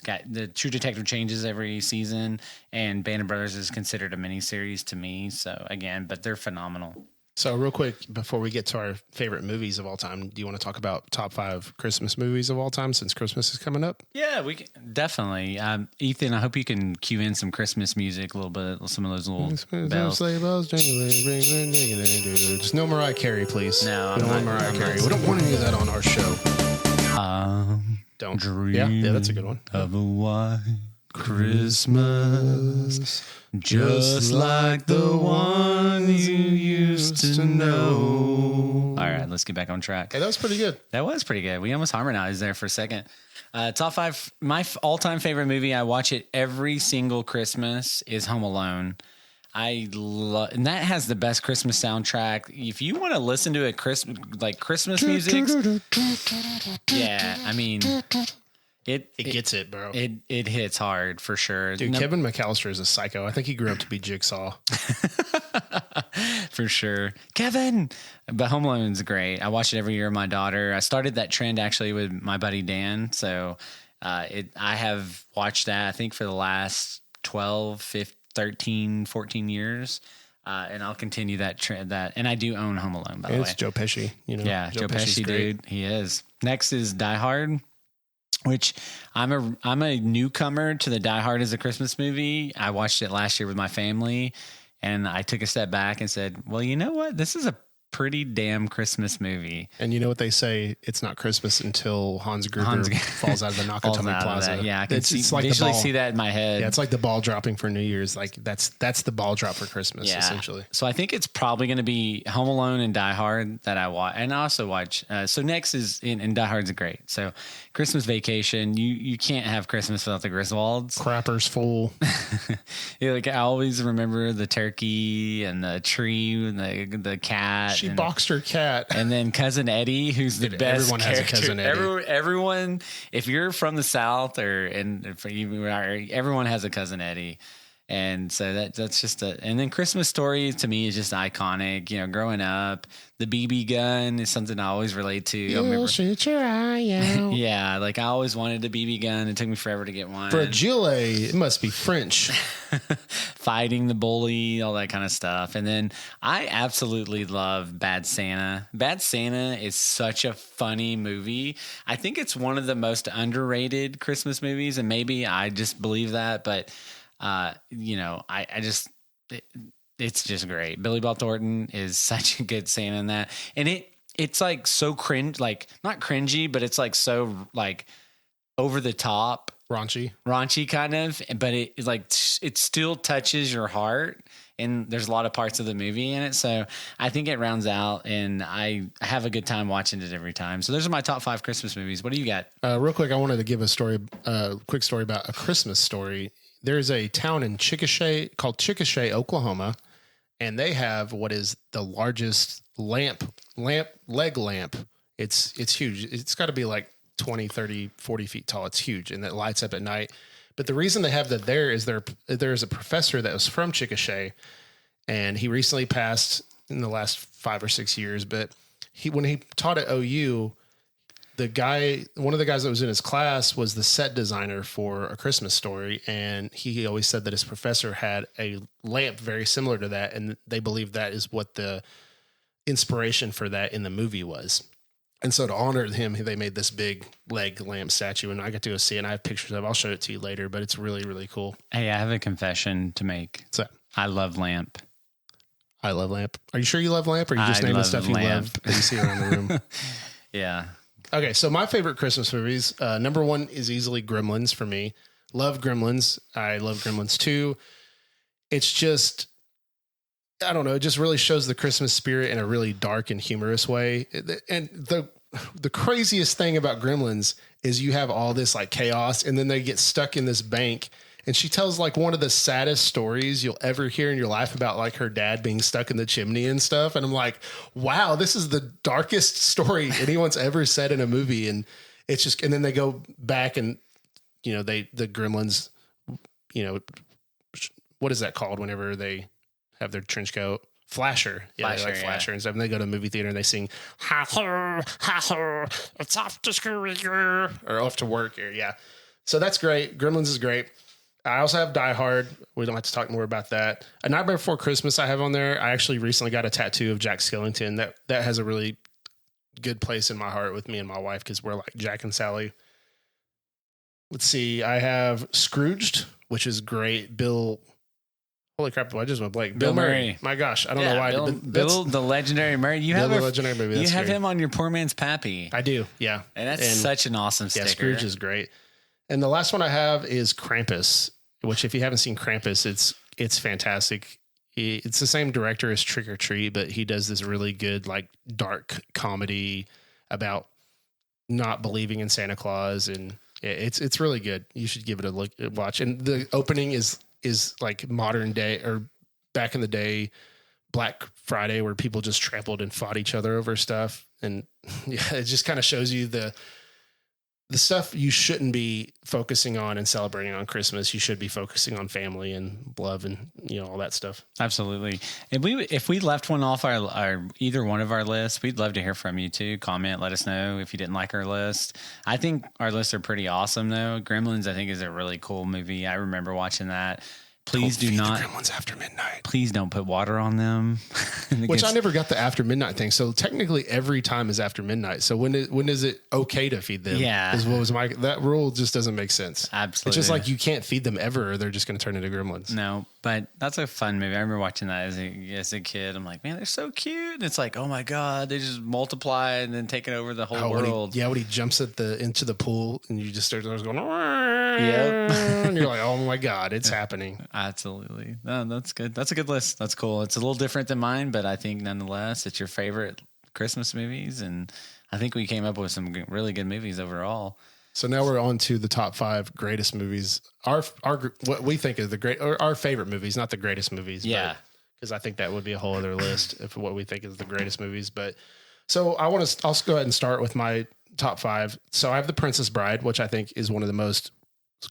got the True Detective changes every season, and Band of Brothers is considered a miniseries to me. So again, but they're phenomenal. So real quick, before we get to our favorite movies of all time, do you want to talk about top 5 Christmas movies of all time since Christmas is coming up? Yeah, we can, definitely. Ethan, I hope you can cue in some Christmas music a little bit, some of those little bells. Just no Mariah Carey, please. No, we don't want Mariah Carey. We don't want any of that on our show. Don't. Dream yeah, that's a good one. Of a white Christmas, just like the one you used to know. All right, let's get back on track. Hey, that was pretty good. That was pretty good. We almost harmonized there for a second. Top 5, my all-time favorite movie, I watch it every single Christmas, is Home Alone. And that has the best Christmas soundtrack. If you want to listen to it, Christmas music, yeah, I mean, it gets it, bro. It hits hard for sure. Dude, Kevin McAllister is a psycho. I think he grew up to be Jigsaw. For sure. Kevin! But Home Alone's great. I watch it every year with my daughter. I started that trend actually with my buddy Dan. So I have watched that, I think, for the last 12, 15, 13, 14 years. And I'll continue that trend. And I do own Home Alone, by the way. It's Joe Pesci. Yeah, Joe Pesci, dude. He is. Next is Die Hard, which I'm a newcomer to the Die Hard as a Christmas movie. I watched it last year with my family, and I took a step back and said, well, you know what? This is a pretty damn Christmas movie. And you know what they say? It's not Christmas until Hans Gruber falls out of the Nakatomi Plaza. Yeah, I can visually see that in my head. Yeah, it's like the ball dropping for New Year's. Like that's the ball drop for Christmas, essentially. So I think it's probably going to be Home Alone and Die Hard that I watch, and I also watch. So next is and Die Hard's great. So Christmas Vacation. You can't have Christmas without the Griswolds. Crapper's full. Yeah, like I always remember the turkey and the tree and the cat. She boxed her cat. And then Cousin Eddie, who's the best everyone character. Has a Cousin Eddie. Everyone, if you're from the South everyone has a Cousin Eddie. And so that's just and then Christmas Story to me is just iconic. You know, growing up, the BB gun is something I always relate to. You'll shoot your eye out. Yeah, like I always wanted a BB gun. It took me forever to get one. Fragile, it must be French. Fighting the bully, all that kind of stuff. And then I absolutely love Bad Santa. Bad Santa is such a funny movie. I think it's one of the most underrated Christmas movies, and maybe I just believe that, but it's just great. Billy Bob Thornton is such a good Santa in that. And it's like so cringe, like not cringy, but it's like so like over the top. Raunchy kind of, but it still touches your heart. And there's a lot of parts of the movie in it. So I think it rounds out, and I have a good time watching it every time. So those are my top 5 Christmas movies. What do you got? Real quick, I wanted to give a quick story about A Christmas Story. There's a town in Chickasha called Chickasha, Oklahoma, and they have what is the largest leg lamp. It's huge. It's got to be like 20, 30, 40 feet tall. It's huge, and it lights up at night. But the reason they have that there is there's a professor that was from Chickasha, and he recently passed in the last 5 or 6 years. But when he taught at OU, one of the guys that was in his class was the set designer for A Christmas Story, and he always said that his professor had a lamp very similar to that, and they believe that is what the inspiration for that in the movie was. And so to honor him, they made this big leg lamp statue, and I got to go see it, and I have pictures of it. I'll show it to you later, but it's really, really cool. Hey, I have a confession to make. What's that? I love lamp. I love lamp. Are you sure you love lamp, or are you just naming stuff you love that you see around the room? Yeah. Okay, so my favorite Christmas movies, number 1 is easily Gremlins for me. Love Gremlins. I love Gremlins 2. It's just, I don't know, it just really shows the Christmas spirit in a really dark and humorous way. And the craziest thing about Gremlins is you have all this like chaos, and then they get stuck in this bank. And she tells like one of the saddest stories you'll ever hear in your life about like her dad being stuck in the chimney and stuff. And I'm like, wow, this is the darkest story anyone's ever said in a movie. And it's just, and then they go back and, the Gremlins, what is that called whenever they have their trench coat? Flasher. Yeah, they like Flasher and stuff. And they go to a movie theater and they sing, ha ha, ha ha, it's off to school or off to work. Or, yeah. So that's great. Gremlins is great. I also have Die Hard. We don't have to talk more about that. A Nightmare Before Christmas I have on there. I actually recently got a tattoo of Jack Skellington. That has a really good place in my heart with me and my wife because we're like Jack and Sally. Let's see. I have Scrooged, which is great. Holy crap! I just went blank. Bill Murray. My gosh, I don't know why. Bill, the legendary Murray. You have the legendary movie. You have him on your poor man's Pappy. I do. Yeah, and such an awesome sticker. Yeah, Scrooge is great. And the last one I have is Krampus, which if you haven't seen Krampus, it's fantastic. It's the same director as Trick or Treat, but he does this really good, like dark comedy about not believing in Santa Claus, and it's really good. You should give it a watch. And the opening is like modern day or back in the day, Black Friday, where people just trampled and fought each other over stuff, and yeah, it just kind of shows you the stuff you shouldn't be focusing on and celebrating on Christmas. You should be focusing on family and love and, all that stuff. Absolutely. If we left one off our either one of our lists, we'd love to hear from you too. Comment, let us know if you didn't like our list. I think our lists are pretty awesome though. Gremlins, I think, is a really cool movie. I remember watching that. Please do not. Gremlins after midnight. Please don't put water on them. Which I never got the after midnight thing. So technically, every time is after midnight. So when is it okay to feed them? Yeah, that rule just doesn't make sense. Absolutely, it's just like you can't feed them ever, or they're just going to turn into gremlins. No, but that's a fun movie. I remember watching that as a kid. I'm like, man, they're so cute. And it's like, oh my god, they just multiply and then taking over the whole world. When he jumps into the pool and you just start going, yep, and you're like, oh my god, it's happening. Absolutely. No, that's good. That's a good list. That's cool. It's a little different than mine, but I think nonetheless, it's your favorite Christmas movies. And I think we came up with some really good movies overall. So now we're on to the top 5 greatest movies. Our what we think is our favorite movies, not the greatest movies. Yeah. Because I think that would be a whole other list of what we think is the greatest movies. But so I'll go ahead and start with my top 5. So I have The Princess Bride, which I think is one of the most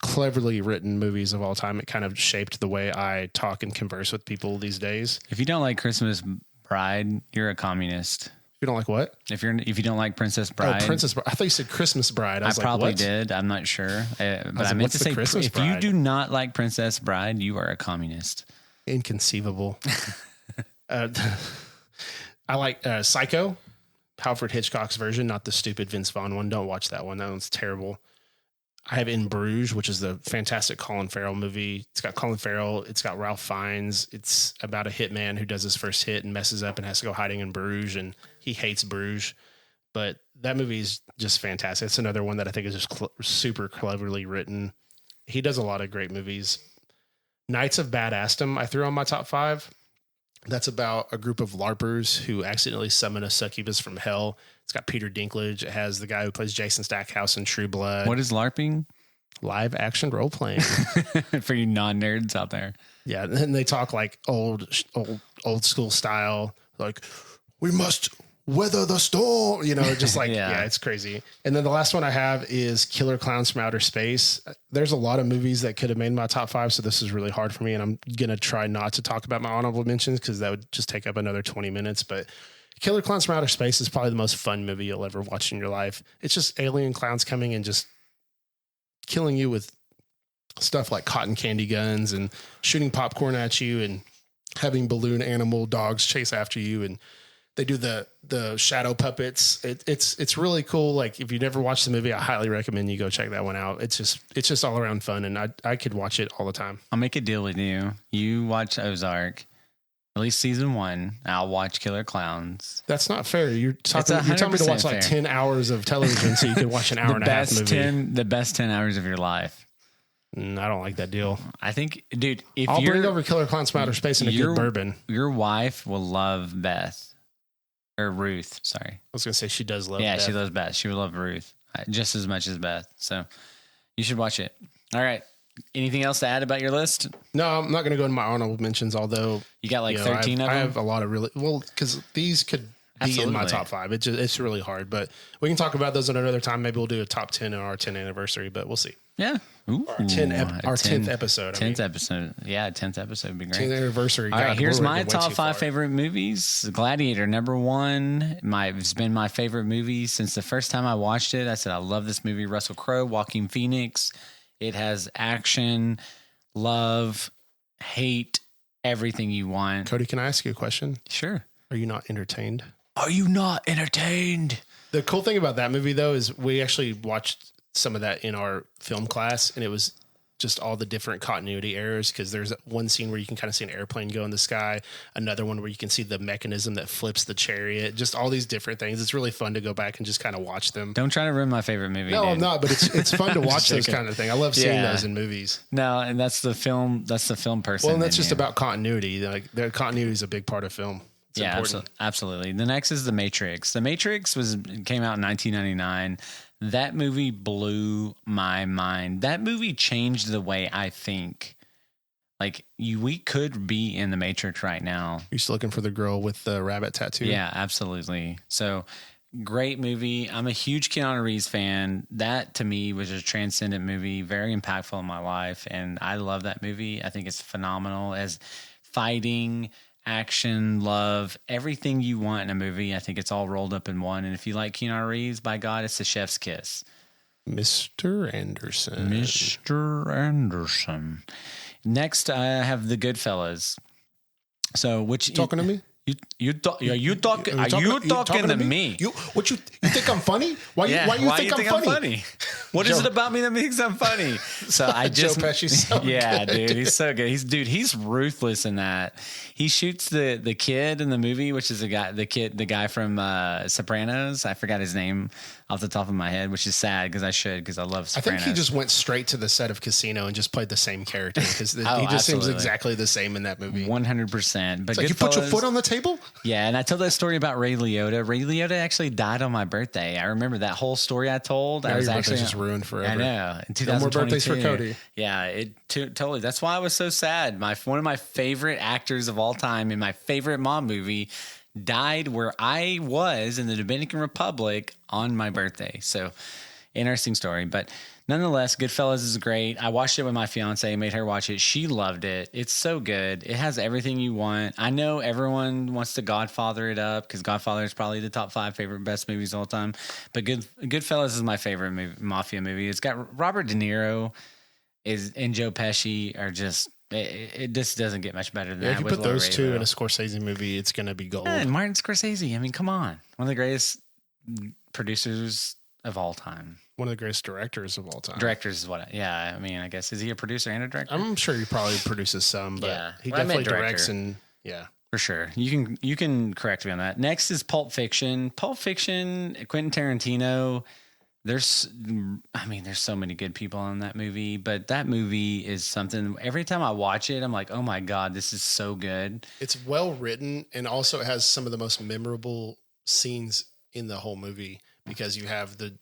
cleverly written movies of all time. It kind of shaped the way I talk and converse with people these days. If you don't like Christmas Bride, you're a communist. You don't like what? If you don't like Princess Bride. Oh, Princess Bride. I thought you said Christmas Bride. I probably did. I'm not sure. But I meant to say, if you do not like Princess Bride, you are a communist. Inconceivable. I like Psycho, Alfred Hitchcock's version, not the stupid Vince Vaughn one. Don't watch that one. That one's terrible. I have In Bruges, which is the fantastic Colin Farrell movie. It's got Colin Farrell. It's got Ralph Fiennes. It's about a hitman who does his first hit and messes up and has to go hiding in Bruges, and he hates Bruges. But that movie is just fantastic. It's another one that I think is just super cleverly written. He does a lot of great movies. Knights of Badassdom I threw on my top 5. That's about a group of LARPers who accidentally summon a succubus from hell. It's got Peter Dinklage. It has the guy who plays Jason Stackhouse in True Blood. What is LARPing? Live action role playing. For you non-nerds out there. Yeah, and they talk like old school style. Like, we must weather the storm. Just like, yeah, it's crazy. And then the last one I have is Killer Clowns from Outer Space. There's a lot of movies that could have made my top 5, so this is really hard for me. And I'm going to try not to talk about my honorable mentions because that would just take up another 20 minutes. But Killer Clowns from Outer Space is probably the most fun movie you'll ever watch in your life. It's just alien clowns coming and just killing you with stuff like cotton candy guns and shooting popcorn at you and having balloon animal dogs chase after you. And they do the shadow puppets. It's really cool. Like, if you never watched the movie, I highly recommend you go check that one out. It's just all around fun, and I could watch it all the time. I'll make a deal with you. You watch Ozark, at least season 1. I'll watch Killer Clowns. That's not fair. You're telling me to watch like 10 hours of television so you can watch an hour and a half movie. The best 10 hours of your life. I don't like that deal. I think, dude, I'll bring over Killer Clowns from Outer Space and a good bourbon. Your wife will love Beth. Or Ruth, sorry. I was going to say she does love Beth. Yeah, she loves Beth. She would love Ruth just as much as Beth. So you should watch it. All right. Anything else to add about your list? No, I'm not going to go into my honorable mentions, although... You got 13 of them? I have a lot of really... Well, because these could be in my top 5. It's really hard, but we can talk about those at another time. Maybe we'll do a top 10 on our 10th anniversary, but we'll see. Yeah. Ooh, our 10th episode. 10th episode. Yeah, 10th episode would be great. 10th anniversary. All right, here's my top 5 favorite movies. Gladiator, number 1. It's been my favorite movie since the first time I watched it. I said, I love this movie. Russell Crowe, Joaquin Phoenix. It has action, love, hate, everything you want. Cody, can I ask you a question? Sure. Are you not entertained? Are you not entertained? The cool thing about that movie, though, is we actually watched some of that in our film class, and it was just all the different continuity errors, because there's one scene where you can kind of see an airplane go in the sky, another one where you can see the mechanism that flips the chariot, just all these different things. It's really fun to go back and just kind of watch them. Don't try to ruin my favorite movie. No, dude. I'm not, but it's fun to watch those kind of things. I love seeing those in movies. No, and that's the film person. Well, and that's just about continuity. Like, the continuity is a big part of film. It's important. Absolutely. The next is The Matrix. The Matrix came out in 1999. That movie blew my mind. That movie changed the way I think. Like, we could be in the Matrix right now. You're still looking for the girl with the rabbit tattoo? Yeah, absolutely. So, great movie. I'm a huge Keanu Reeves fan. That, to me, was a transcendent movie, very impactful in my life, and I love that movie. I think it's phenomenal as fighting, action, love, everything you want in a movie. I think it's all rolled up in one. And if you like Keanu Reeves, by God, it's the chef's kiss. Mr. Anderson. Mr. Anderson. Next, I have The Goodfellas. So, which talking to me? Are you talking to me? You think I'm funny? Why you think I'm funny? What is it about me that makes I'm funny? So I just Joe Pesci's so good. Dude, he's so good. He's ruthless in that. He shoots the kid in the movie, which is the guy from Sopranos. I forgot his name off the top of my head, which is sad because I love Sopranos. I think he just went straight to the set of Casino and just played the same character, because he just seems exactly the same in that movie. 100%. But like, you put your foot on the table? Yeah, and I told that story about Ray Liotta. Ray Liotta actually died on my birthday. I remember that whole story I told. Now I was your actually birthday's just ruined forever. I know. In 2022. No more birthdays for Cody. Yeah, totally. That's why I was so sad. One of my favorite actors of all time in my favorite mom movie died where I was in the Dominican Republic on my birthday. So, interesting story. But nonetheless, Goodfellas is great. I watched it with my fiance, made her watch it. She loved it. It's so good. It has everything you want. I know everyone wants to Godfather it up, because Godfather is probably the top 5 favorite best movies of all time. But Goodfellas is my favorite mafia movie. It's got Robert De Niro and Joe Pesci are just... It just doesn't get much better than that. If you put those two in a Scorsese movie, it's going to be gold. Yeah, and Martin Scorsese. I mean, come on. One of the greatest producers of all time. One of the greatest directors of all time. Directors is what? I mean, I guess, is he a producer and a director? I'm sure he probably produces some, but he definitely directs and for sure. You can correct me on that. Next is Pulp Fiction. Pulp Fiction, Quentin Tarantino. There's so many good people in that movie, but that movie is something. Every time I watch it, I'm like, oh my God, this is so good. It's well written, and also it has some of the most memorable scenes in the whole movie, because you have the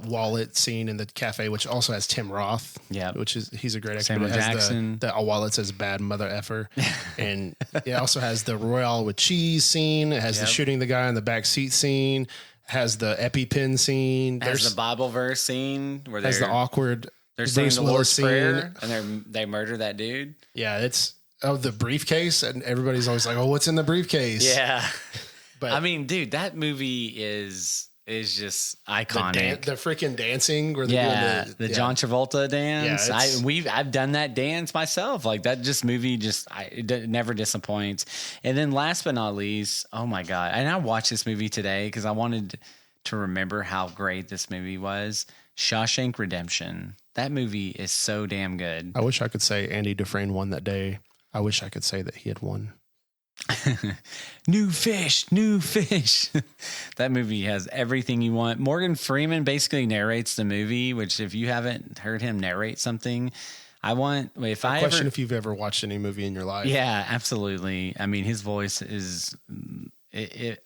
wallet scene in the cafe, which also has Tim Roth. Yeah, he's a great actor. Samuel Jackson. The wallet says "bad mother effer," and it also has the Royale with cheese scene. It has the shooting the guy in the back seat scene. Has the EpiPen scene. There's the Bible verse scene where there's the awkward. They're saying the Lord's Prayer and they murder that dude. Yeah, it's the briefcase, and everybody's always like, "Oh, what's in the briefcase?" Yeah, but I mean, dude, that movie is just iconic. The freaking dancing where they're doing the John Travolta dance. Yeah, I've done that dance myself. Like, that movie it never disappoints. And then last but not least, oh my God. And I watched this movie today because I wanted to remember how great this movie was. Shawshank Redemption. That movie is so damn good. I wish I could say Andy Dufresne won that day. I wish I could say that he had won. New fish. That movie has everything you want. Morgan Freeman basically narrates the movie, which, if you haven't heard him narrate something, if you've ever watched any movie in your life. Yeah, absolutely. I mean, his voice is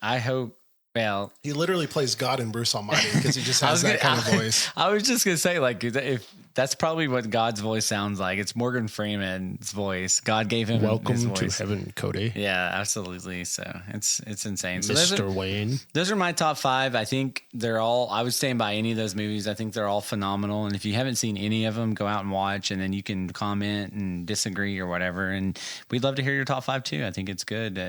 I hope. Well, he literally plays God in Bruce Almighty, because he just has that kind of voice. I was just going to say, like, if that's probably what God's voice sounds like. It's Morgan Freeman's voice. God gave him Welcome his voice. to heaven, Cody. Yeah, absolutely. So it's insane. So Mr. Wayne. Those are my top 5. I think they're all, I would stand by any of those movies. I think they're all phenomenal. And if you haven't seen any of them, go out and watch, and then you can comment and disagree or whatever. And we'd love to hear your top 5 too. I think it's good.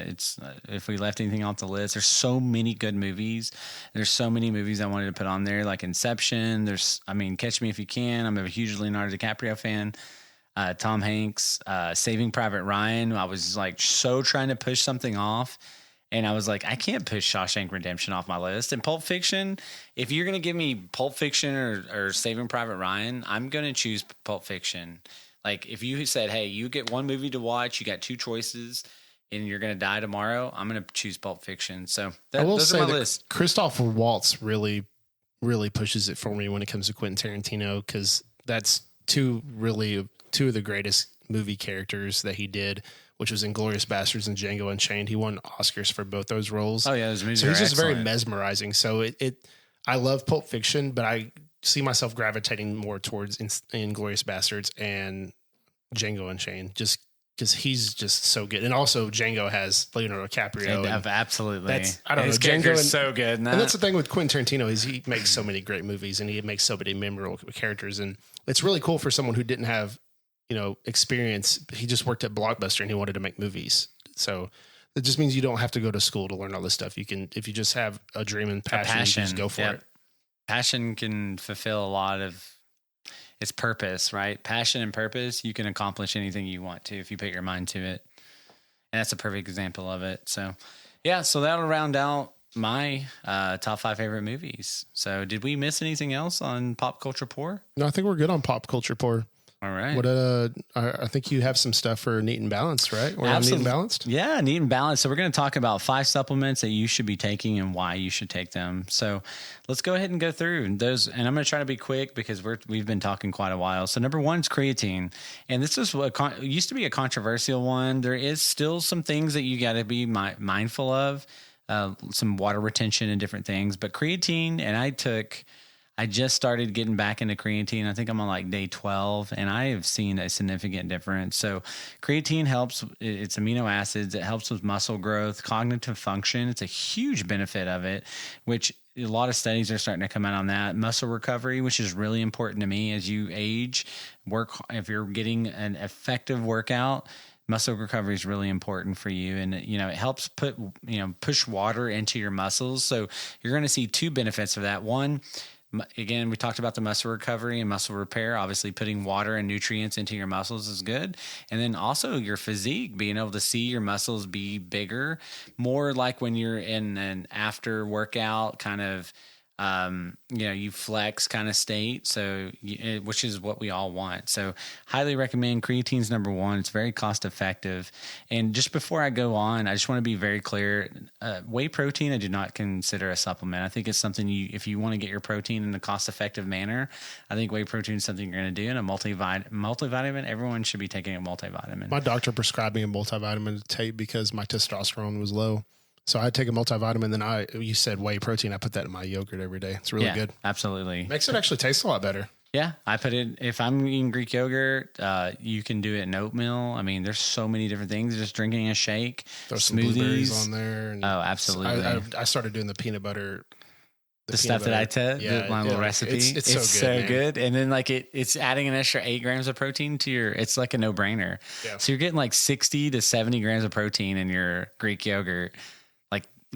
If we left anything off the list, there's so many good movies. There's so many movies I wanted to put on there, like Inception. Catch Me If You Can. I'm a huge Leonardo DiCaprio fan. Tom Hanks, Saving Private Ryan. I was like so trying to push something off. And I was like, I can't push Shawshank Redemption off my list. And Pulp Fiction, if you're going to give me Pulp Fiction or Saving Private Ryan, I'm going to choose Pulp Fiction. Like if you said, hey, you get one movie to watch, you got two choices, and you're going to die tomorrow, I'm going to choose Pulp Fiction. So those are my list. Christoph Waltz really, really pushes it for me when it comes to Quentin Tarantino, because that's two of the greatest movie characters that he did, which was Inglourious Basterds and Django Unchained. He won Oscars for both those roles. Oh yeah, those movies so he's just excellent. very mesmerizing. So I love Pulp Fiction, but I see myself gravitating more towards Inglourious Basterds and Django Unchained, just because he's just so good. And also Django has Leonardo DiCaprio. Absolutely. I don't know. Django is so good. And that's the thing with Quentin Tarantino is he makes so many great movies and he makes so many memorable characters. And it's really cool for someone who didn't have, experience. He just worked at Blockbuster and he wanted to make movies. So it just means you don't have to go to school to learn all this stuff. You can, if you just have a dream and passion, you just go for it. Passion can fulfill a lot of its purpose, right? Passion and purpose, you can accomplish anything you want to if you put your mind to it. And that's a perfect example of it. So, yeah, so that'll round out my top 5 favorite movies. So, did we miss anything else on Pop Culture Pour? No, I think we're good on Pop Culture Pour. All right. What I think you have some stuff for Neat and Balanced, right? We're on Neat and Balanced? Yeah, Neat and Balanced. So we're going to talk about 5 supplements that you should be taking and why you should take them. So let's go ahead and go through those. And I'm going to try to be quick because we've been talking quite a while. So number 1 is creatine. And this is what used to be a controversial one. There is still some things that you got to be mindful of, some water retention and different things. But creatine, and I just started getting back into creatine. I think I'm on like day 12 and I have seen a significant difference. So creatine helps, it's amino acids. It helps with muscle growth, cognitive function. It's a huge benefit of it, which a lot of studies are starting to come out on that. Muscle recovery, which is really important to me as you age, if you're getting an effective workout, muscle recovery is really important for you. And, it helps push water into your muscles. So you're going to see 2 benefits of that. One, again, we talked about the muscle recovery and muscle repair. Obviously, putting water and nutrients into your muscles is good. And then also your physique, being able to see your muscles be bigger, more like when you're in an after workout kind of, you flex kind of state. So, which is what we all want. So highly recommend creatine's number 1. It's very cost effective. And just before I go on, I just want to be very clear. Whey protein, I do not consider a supplement. I think it's something if you want to get your protein in a cost effective manner, I think whey protein is something you're going to do. And a multivitamin, everyone should be taking a multivitamin. My doctor prescribed me a multivitamin to take because my testosterone was low. So I take a multivitamin, then you said whey protein. I put that in my yogurt every day. It's really good. Absolutely. Makes it actually taste a lot better. Yeah. I put it, if I'm eating Greek yogurt, you can do it in oatmeal. I mean, there's so many different things. Just drinking a shake, throw some blueberries on there. And absolutely. I started doing the peanut butter. The stuff that I took, my little recipe. It's so good. And then it's adding an extra 8 grams of protein to it's like a no brainer. Yeah. So you're getting like 60 to 70 grams of protein in your Greek yogurt.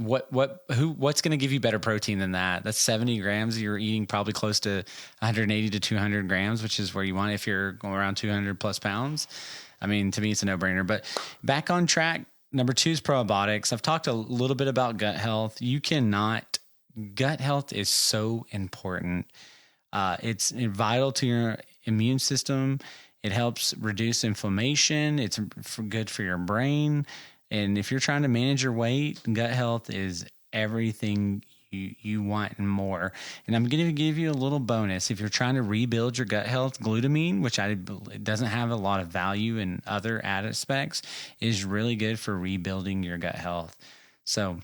What's going to give you better protein than that? That's 70 grams. You're eating probably close to 180 to 200 grams, which is where you want if you're going around 200 plus pounds. I mean, to me, it's a no-brainer. But back on track, number 2 is probiotics. I've talked a little bit about gut health. Gut health is so important. It's vital to your immune system. It helps reduce inflammation. It's good for your brain. And if you're trying to manage your weight, gut health is everything you want and more. And I'm going to give you a little bonus. If you're trying to rebuild your gut health, glutamine, which it doesn't have a lot of value in other aspects, is really good for rebuilding your gut health. So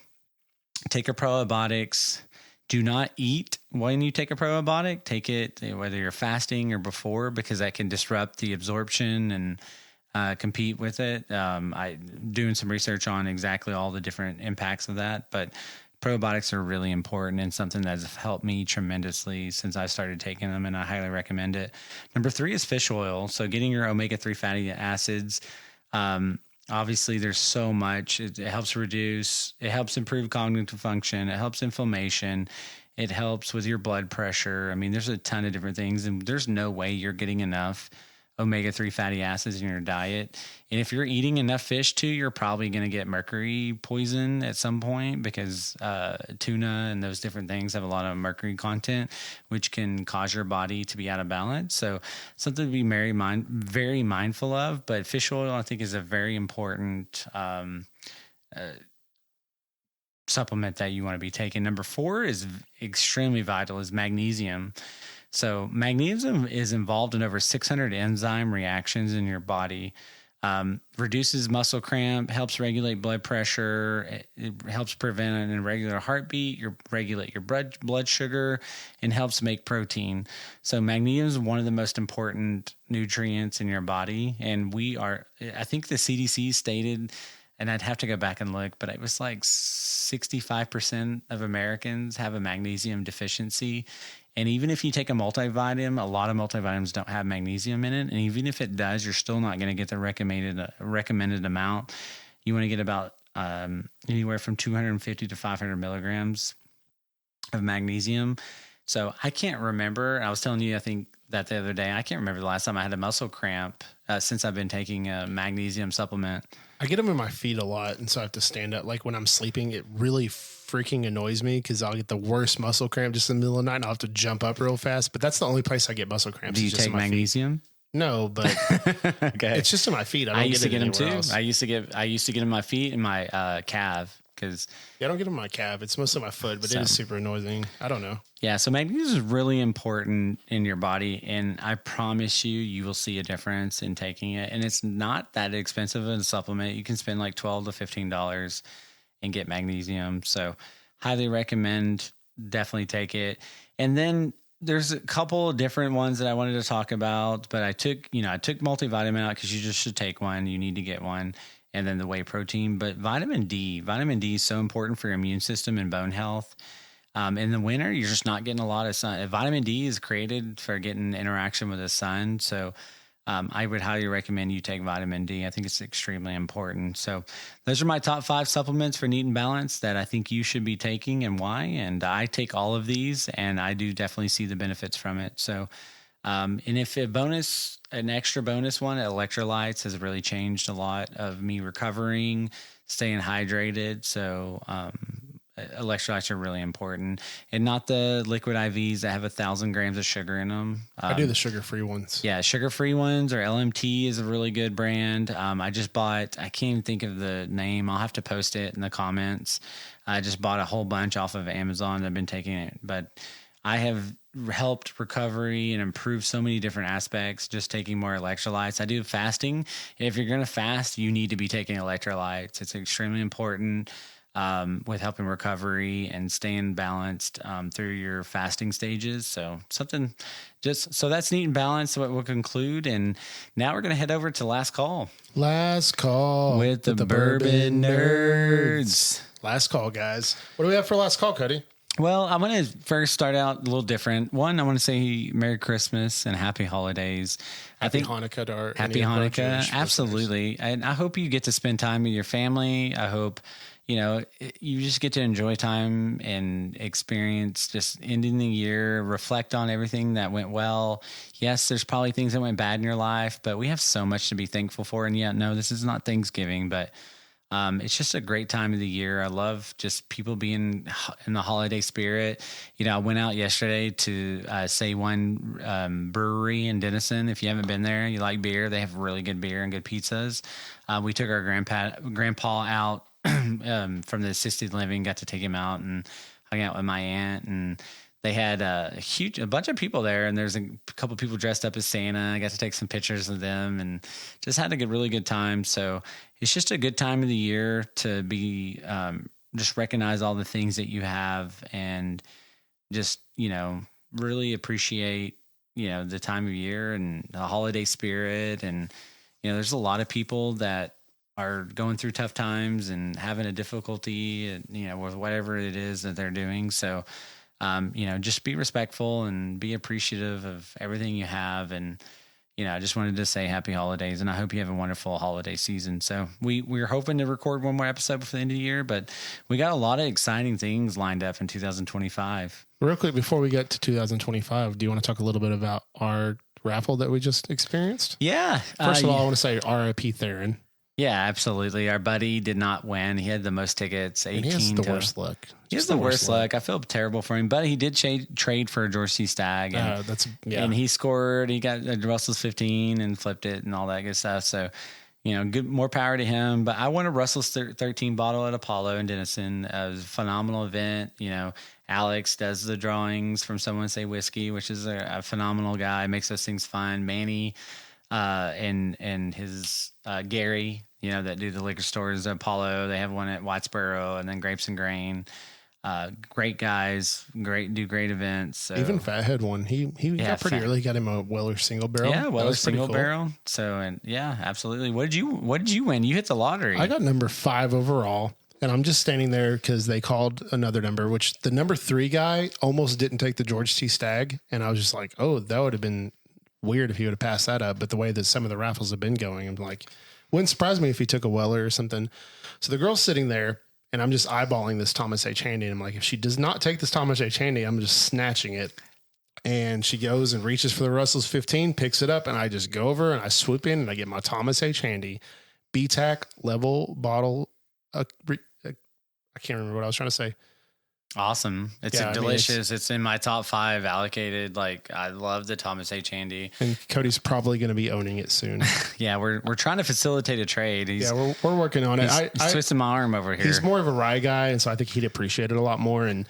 take your probiotics. Do not eat when you take a probiotic. Take it whether you're fasting or before, because that can disrupt the absorption and compete with it. I doing some research on exactly all the different impacts of that, but probiotics are really important and something that's helped me tremendously since I started taking them, and I highly recommend it. Number 3 is fish oil. So getting your omega-3 fatty acids. Obviously there's so much. It helps improve cognitive function. It helps inflammation. It helps with your blood pressure. I mean, there's a ton of different things, and there's no way you're getting enough omega-3 fatty acids in your diet. And if you're eating enough fish too, you're probably going to get mercury poison at some point, because tuna and those different things have a lot of mercury content, which can cause your body to be out of balance. So something to be very mindful of. But fish oil, I think, is a very important supplement that you want to be taking. Number 4 is extremely vital, is magnesium. So magnesium is involved in over 600 enzyme reactions in your body. Reduces muscle cramp, helps regulate blood pressure, it helps prevent an irregular heartbeat, regulate your blood sugar, and helps make protein. So magnesium is one of the most important nutrients in your body. And I think the CDC stated, and I'd have to go back and look, but it was like 65% of Americans have a magnesium deficiency. And even if you take a multivitamin, a lot of multivitamins don't have magnesium in it. And even if it does, you're still not going to get the recommended amount. You want to get about anywhere from 250 to 500 milligrams of magnesium. So I can't remember. I was telling you, I think that the other day, I can't remember the last time I had a muscle cramp since I've been taking a magnesium supplement. I get them in my feet a lot, and so I have to stand up. Like when I'm sleeping, it really freaking annoys me because I'll get the worst muscle cramp just in the middle of the night, and I'll have to jump up real fast. But that's the only place I get muscle cramps. Do you take magnesium? No, but okay. It's just in my feet. I used to get them too. Else. I used to get them in my feet and my calf. Because I don't get them in my calf. It's mostly my foot, but it is super annoying. I don't know. Yeah, so magnesium is really important in your body, and I promise you will see a difference in taking it. And it's not that expensive of a supplement. You can spend like $12 to $15 and get magnesium. So highly recommend, definitely take it. And then there's a couple of different ones that I wanted to talk about, but I took multivitamin out because you just should take one. You need to get one. And then the whey protein. But vitamin D is so important for your immune system and bone health. In the winter, you're just not getting a lot of sun. Vitamin D is created for getting interaction with the sun. So I would highly recommend you take vitamin D. I think it's extremely important. So those are my top 5 supplements for Neat and Balanced that I think you should be taking, and why. And I take all of these, and I do definitely see the benefits from it. So and if an extra bonus one, electrolytes has really changed a lot of me recovering, staying hydrated. So electrolytes are really important, and not the liquid IVs that have 1,000 grams of sugar in them. I do the sugar-free ones. Yeah, sugar-free ones, or LMT is a really good brand. I just bought, I can't even think of the name. I'll have to post it in the comments. I just bought a whole bunch off of Amazon. I've been taking it, but I have helped recovery and improve so many different aspects just taking more electrolytes. I do fasting. If you're going to fast, you need to be taking electrolytes. It's extremely important with helping recovery and staying balanced through your fasting stages. So that's Neat and Balanced. What we'll conclude. And now we're going to head over to Last Call. Last Call with the Bourbon Nerds. Last call, guys. What do we have for last call, Cody? Well, I want to first start out a little different. One, I want to say Merry Christmas and Happy Holidays. Happy Hanukkah to our Happy Hanukkah. Absolutely. And I hope you get to spend time with your family. I hope, you just get to enjoy time and experience just ending the year, reflect on everything that went well. Yes, there's probably things that went bad in your life, but we have so much to be thankful for. And no, this is not Thanksgiving, but it's just a great time of the year. I love just people being in the holiday spirit. I went out yesterday to Say One Brewery in Denison. If you haven't been there, you like beer, they have really good beer and good pizzas. We took our grandpa out from the assisted living, got to take him out and hung out with my aunt, and they had a bunch of people there, and there's a couple of people dressed up as Santa. I got to take some pictures of them and just had a really good time. So it's just a good time of the year to be, just recognize all the things that you have and just, really appreciate, the time of year and the holiday spirit. And, there's a lot of people that are going through tough times and having a difficulty, and, with whatever it is that they're doing. So, just be respectful and be appreciative of everything you have. And, I just wanted to say happy holidays, and I hope you have a wonderful holiday season. So we're hoping to record one more episode before the end of the year, but we got a lot of exciting things lined up in 2025. Real quick, before we get to 2025, do you want to talk a little bit about our raffle that we just experienced? Yeah. First of all, I want to say R.I.P. Theron. Yeah, absolutely. Our buddy did not win. He had the most tickets, 18. And he has the worst luck. He has the worst luck. I feel terrible for him, but he did trade for George C. Stagg. And, and he scored. He got Russell's 15 and flipped it and all that good stuff. So, good, more power to him. But I won a Russell's 13 bottle at Apollo in Denison. It was a phenomenal event. Alex does the drawings from Someone Say Whiskey, which is a phenomenal guy. Makes those things fun. Manny and his Gary, that do the liquor stores, Apollo. They have one at Whitesboro, and then Grapes and Grain. Great guys, do great events. So. Even Fathead won. He got pretty early. Got him a Weller single barrel. Yeah, Weller single barrel. So absolutely. What did you win? You hit the lottery. I got number 5 overall. And I'm just standing there because they called another number, which the number 3 guy almost didn't take the George T. Stagg. And I was just like, oh, that would have been weird if he would have passed that up. But the way that some of the raffles have been going, I'm like, wouldn't surprise me if he took a Weller or something. So the girl's sitting there and I'm just eyeballing this Thomas H. Handy. And I'm like, if she does not take this Thomas H. Handy, I'm just snatching it. And she goes and reaches for the Russell's 15, picks it up, and I just go over and I swoop in and I get my Thomas H. Handy BTAC level bottle. I can't remember what I was trying to say. Awesome. It's delicious. It's in my top 5 allocated. Like, I love the Thomas H. Handy. And Cody's probably going to be owning it soon. Yeah, we're trying to facilitate a trade. We're working on it. He's twisting my arm over here. He's more of a rye guy, and so I think he'd appreciate it a lot more. And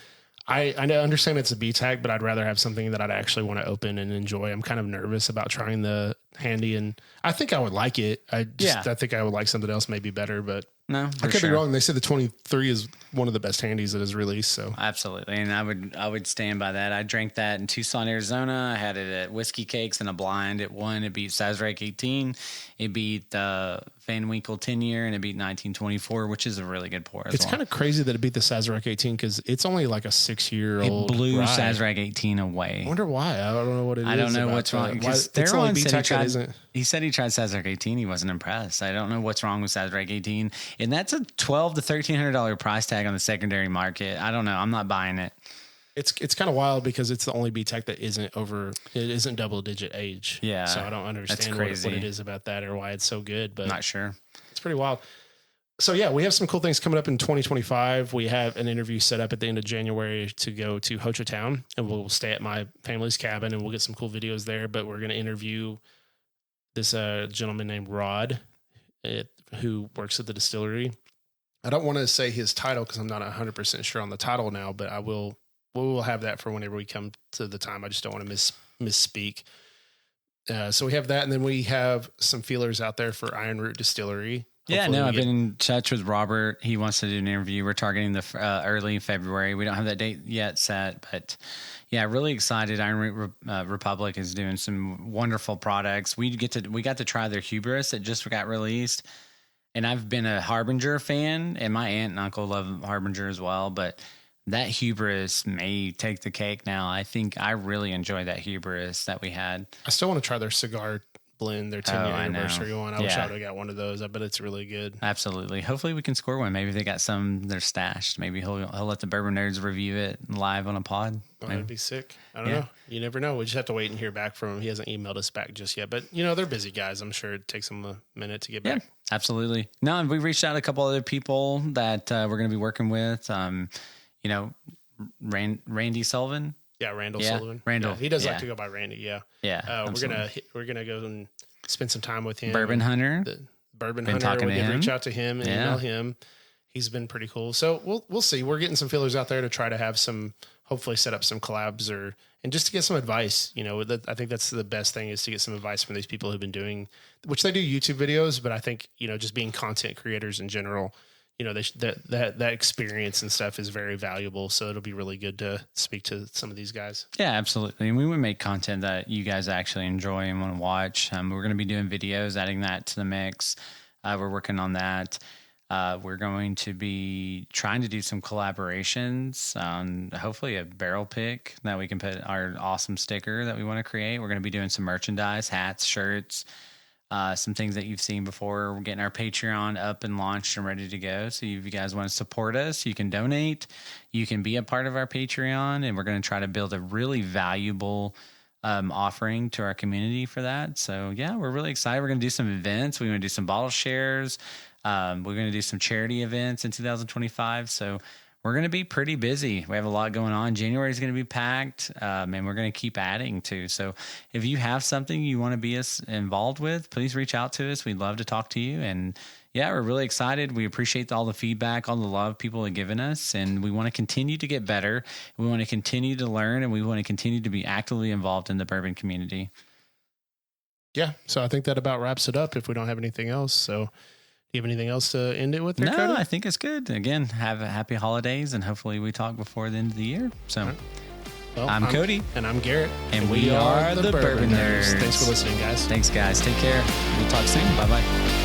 I understand it's a BTAC, but I'd rather have something that I'd actually want to open and enjoy. I'm kind of nervous about trying the Handy, and I think I would like it. I think I would like something else maybe better, but no, I could be wrong. They said the 23 is one of the best handies that is released. So absolutely, and I would stand by that. I drank that in Tucson, Arizona. I had it at Whiskey Cakes in a blind. It won. It beat Sazerac 18. It beat Van Winkle 10 year, and it beat 1924, which is a really good pour. It's kind of crazy that it beat the Sazerac 18 because it's only like a 6-year-old. It blew rye. Sazerac 18 away. I wonder why. I don't know what it is. I don't know what's wrong. Because he said he tried Sazerac 18. He wasn't impressed. I don't know what's wrong with Sazerac 18. And that's a $1,200 to $1,300 price tag on the secondary market. I don't know. I'm not buying it. It's kind of wild because it's the only BTAC that isn't double digit age. Yeah. So I don't understand what it is about that or why it's so good, but not sure. It's pretty wild. So yeah, we have some cool things coming up in 2025. We have an interview set up at the end of January to go to Ho Chi Town, and we'll stay at my family's cabin and we'll get some cool videos there, but we're going to interview this gentleman named Rod who works at the distillery. I don't want to say his title because I'm not 100% sure on the title now, but we'll have that for whenever we come to the time. I just don't want to misspeak. So we have that, and then we have some feelers out there for Iron Root Distillery. Hopefully I've been in touch with Robert. He wants to do an interview. We're targeting the early February. We don't have that date yet set, but yeah, really excited. Iron Root Republic is doing some wonderful products. We got to try their Hubris that just got released, and I've been a Harbinger fan, and my aunt and uncle love Harbinger as well, but that Hubris may take the cake now. I think I really enjoy that Hubris that we had. I still want to try their cigar blend, their 10-year anniversary one. I wish I would have got one of those. I bet it's really good. Absolutely. Hopefully we can score one. Maybe they got some they're stashed. Maybe he'll let the Bourbon Nerds review it live on a pod. Oh, that'd be sick. I don't know. You never know. We just have to wait and hear back from him. He hasn't emailed us back just yet, but they're busy guys. I'm sure it takes them a minute to get back. Yeah, absolutely. No, and we reached out to a couple other people that we're going to be working with. Randy Sullivan. Yeah, Randall Sullivan. Randall. Yeah, he does like to go by Randy. Yeah. Yeah. We're gonna go and spend some time with him. Bourbon Hunter. The Bourbon Hunter. We did reach out to him and email him. He's been pretty cool. So we'll see. We're getting some feelers out there to try to have some, hopefully set up some collabs and just to get some advice. I think that's the best thing is to get some advice from these people who've been doing, which they do YouTube videos, but I think, just being content creators in general, that experience and stuff is very valuable. So it'll be really good to speak to some of these guys. Yeah, absolutely. And we would make content that you guys actually enjoy and want to watch. We're going to be doing videos, adding that to the mix. We're working on that. We're going to be trying to do some collaborations on hopefully a barrel pick that we can put our awesome sticker that we want to create. We're going to be doing some merchandise, hats, shirts, some things that you've seen before. We're getting our Patreon up and launched and ready to go. So if you guys want to support us, you can donate. You can be a part of our Patreon, and we're going to try to build a really valuable offering to our community for that. So yeah, we're really excited. We're going to do some events. We're going to do some bottle shares. We're going to do some charity events in 2025. So we're going to be pretty busy. We have a lot going on. January is going to be packed, and we're going to keep adding too. So if you have something you want to be involved with, please reach out to us. We'd love to talk to you. And yeah, we're really excited. We appreciate all the feedback, all the love people have given us, and we want to continue to get better. We want to continue to learn, and we want to continue to be actively involved in the bourbon community. Yeah. So I think that about wraps it up if we don't have anything else. So do you have anything else to end it with there, No, Cody? I think it's good. Again, have a happy holidays, and hopefully we talk before the end of the year. So right. Well, I'm Cody. And I'm Garrett. And we are the Bourbon Nerds. Thanks for listening, guys. Thanks, guys. Take care. We'll talk soon. Bye-bye.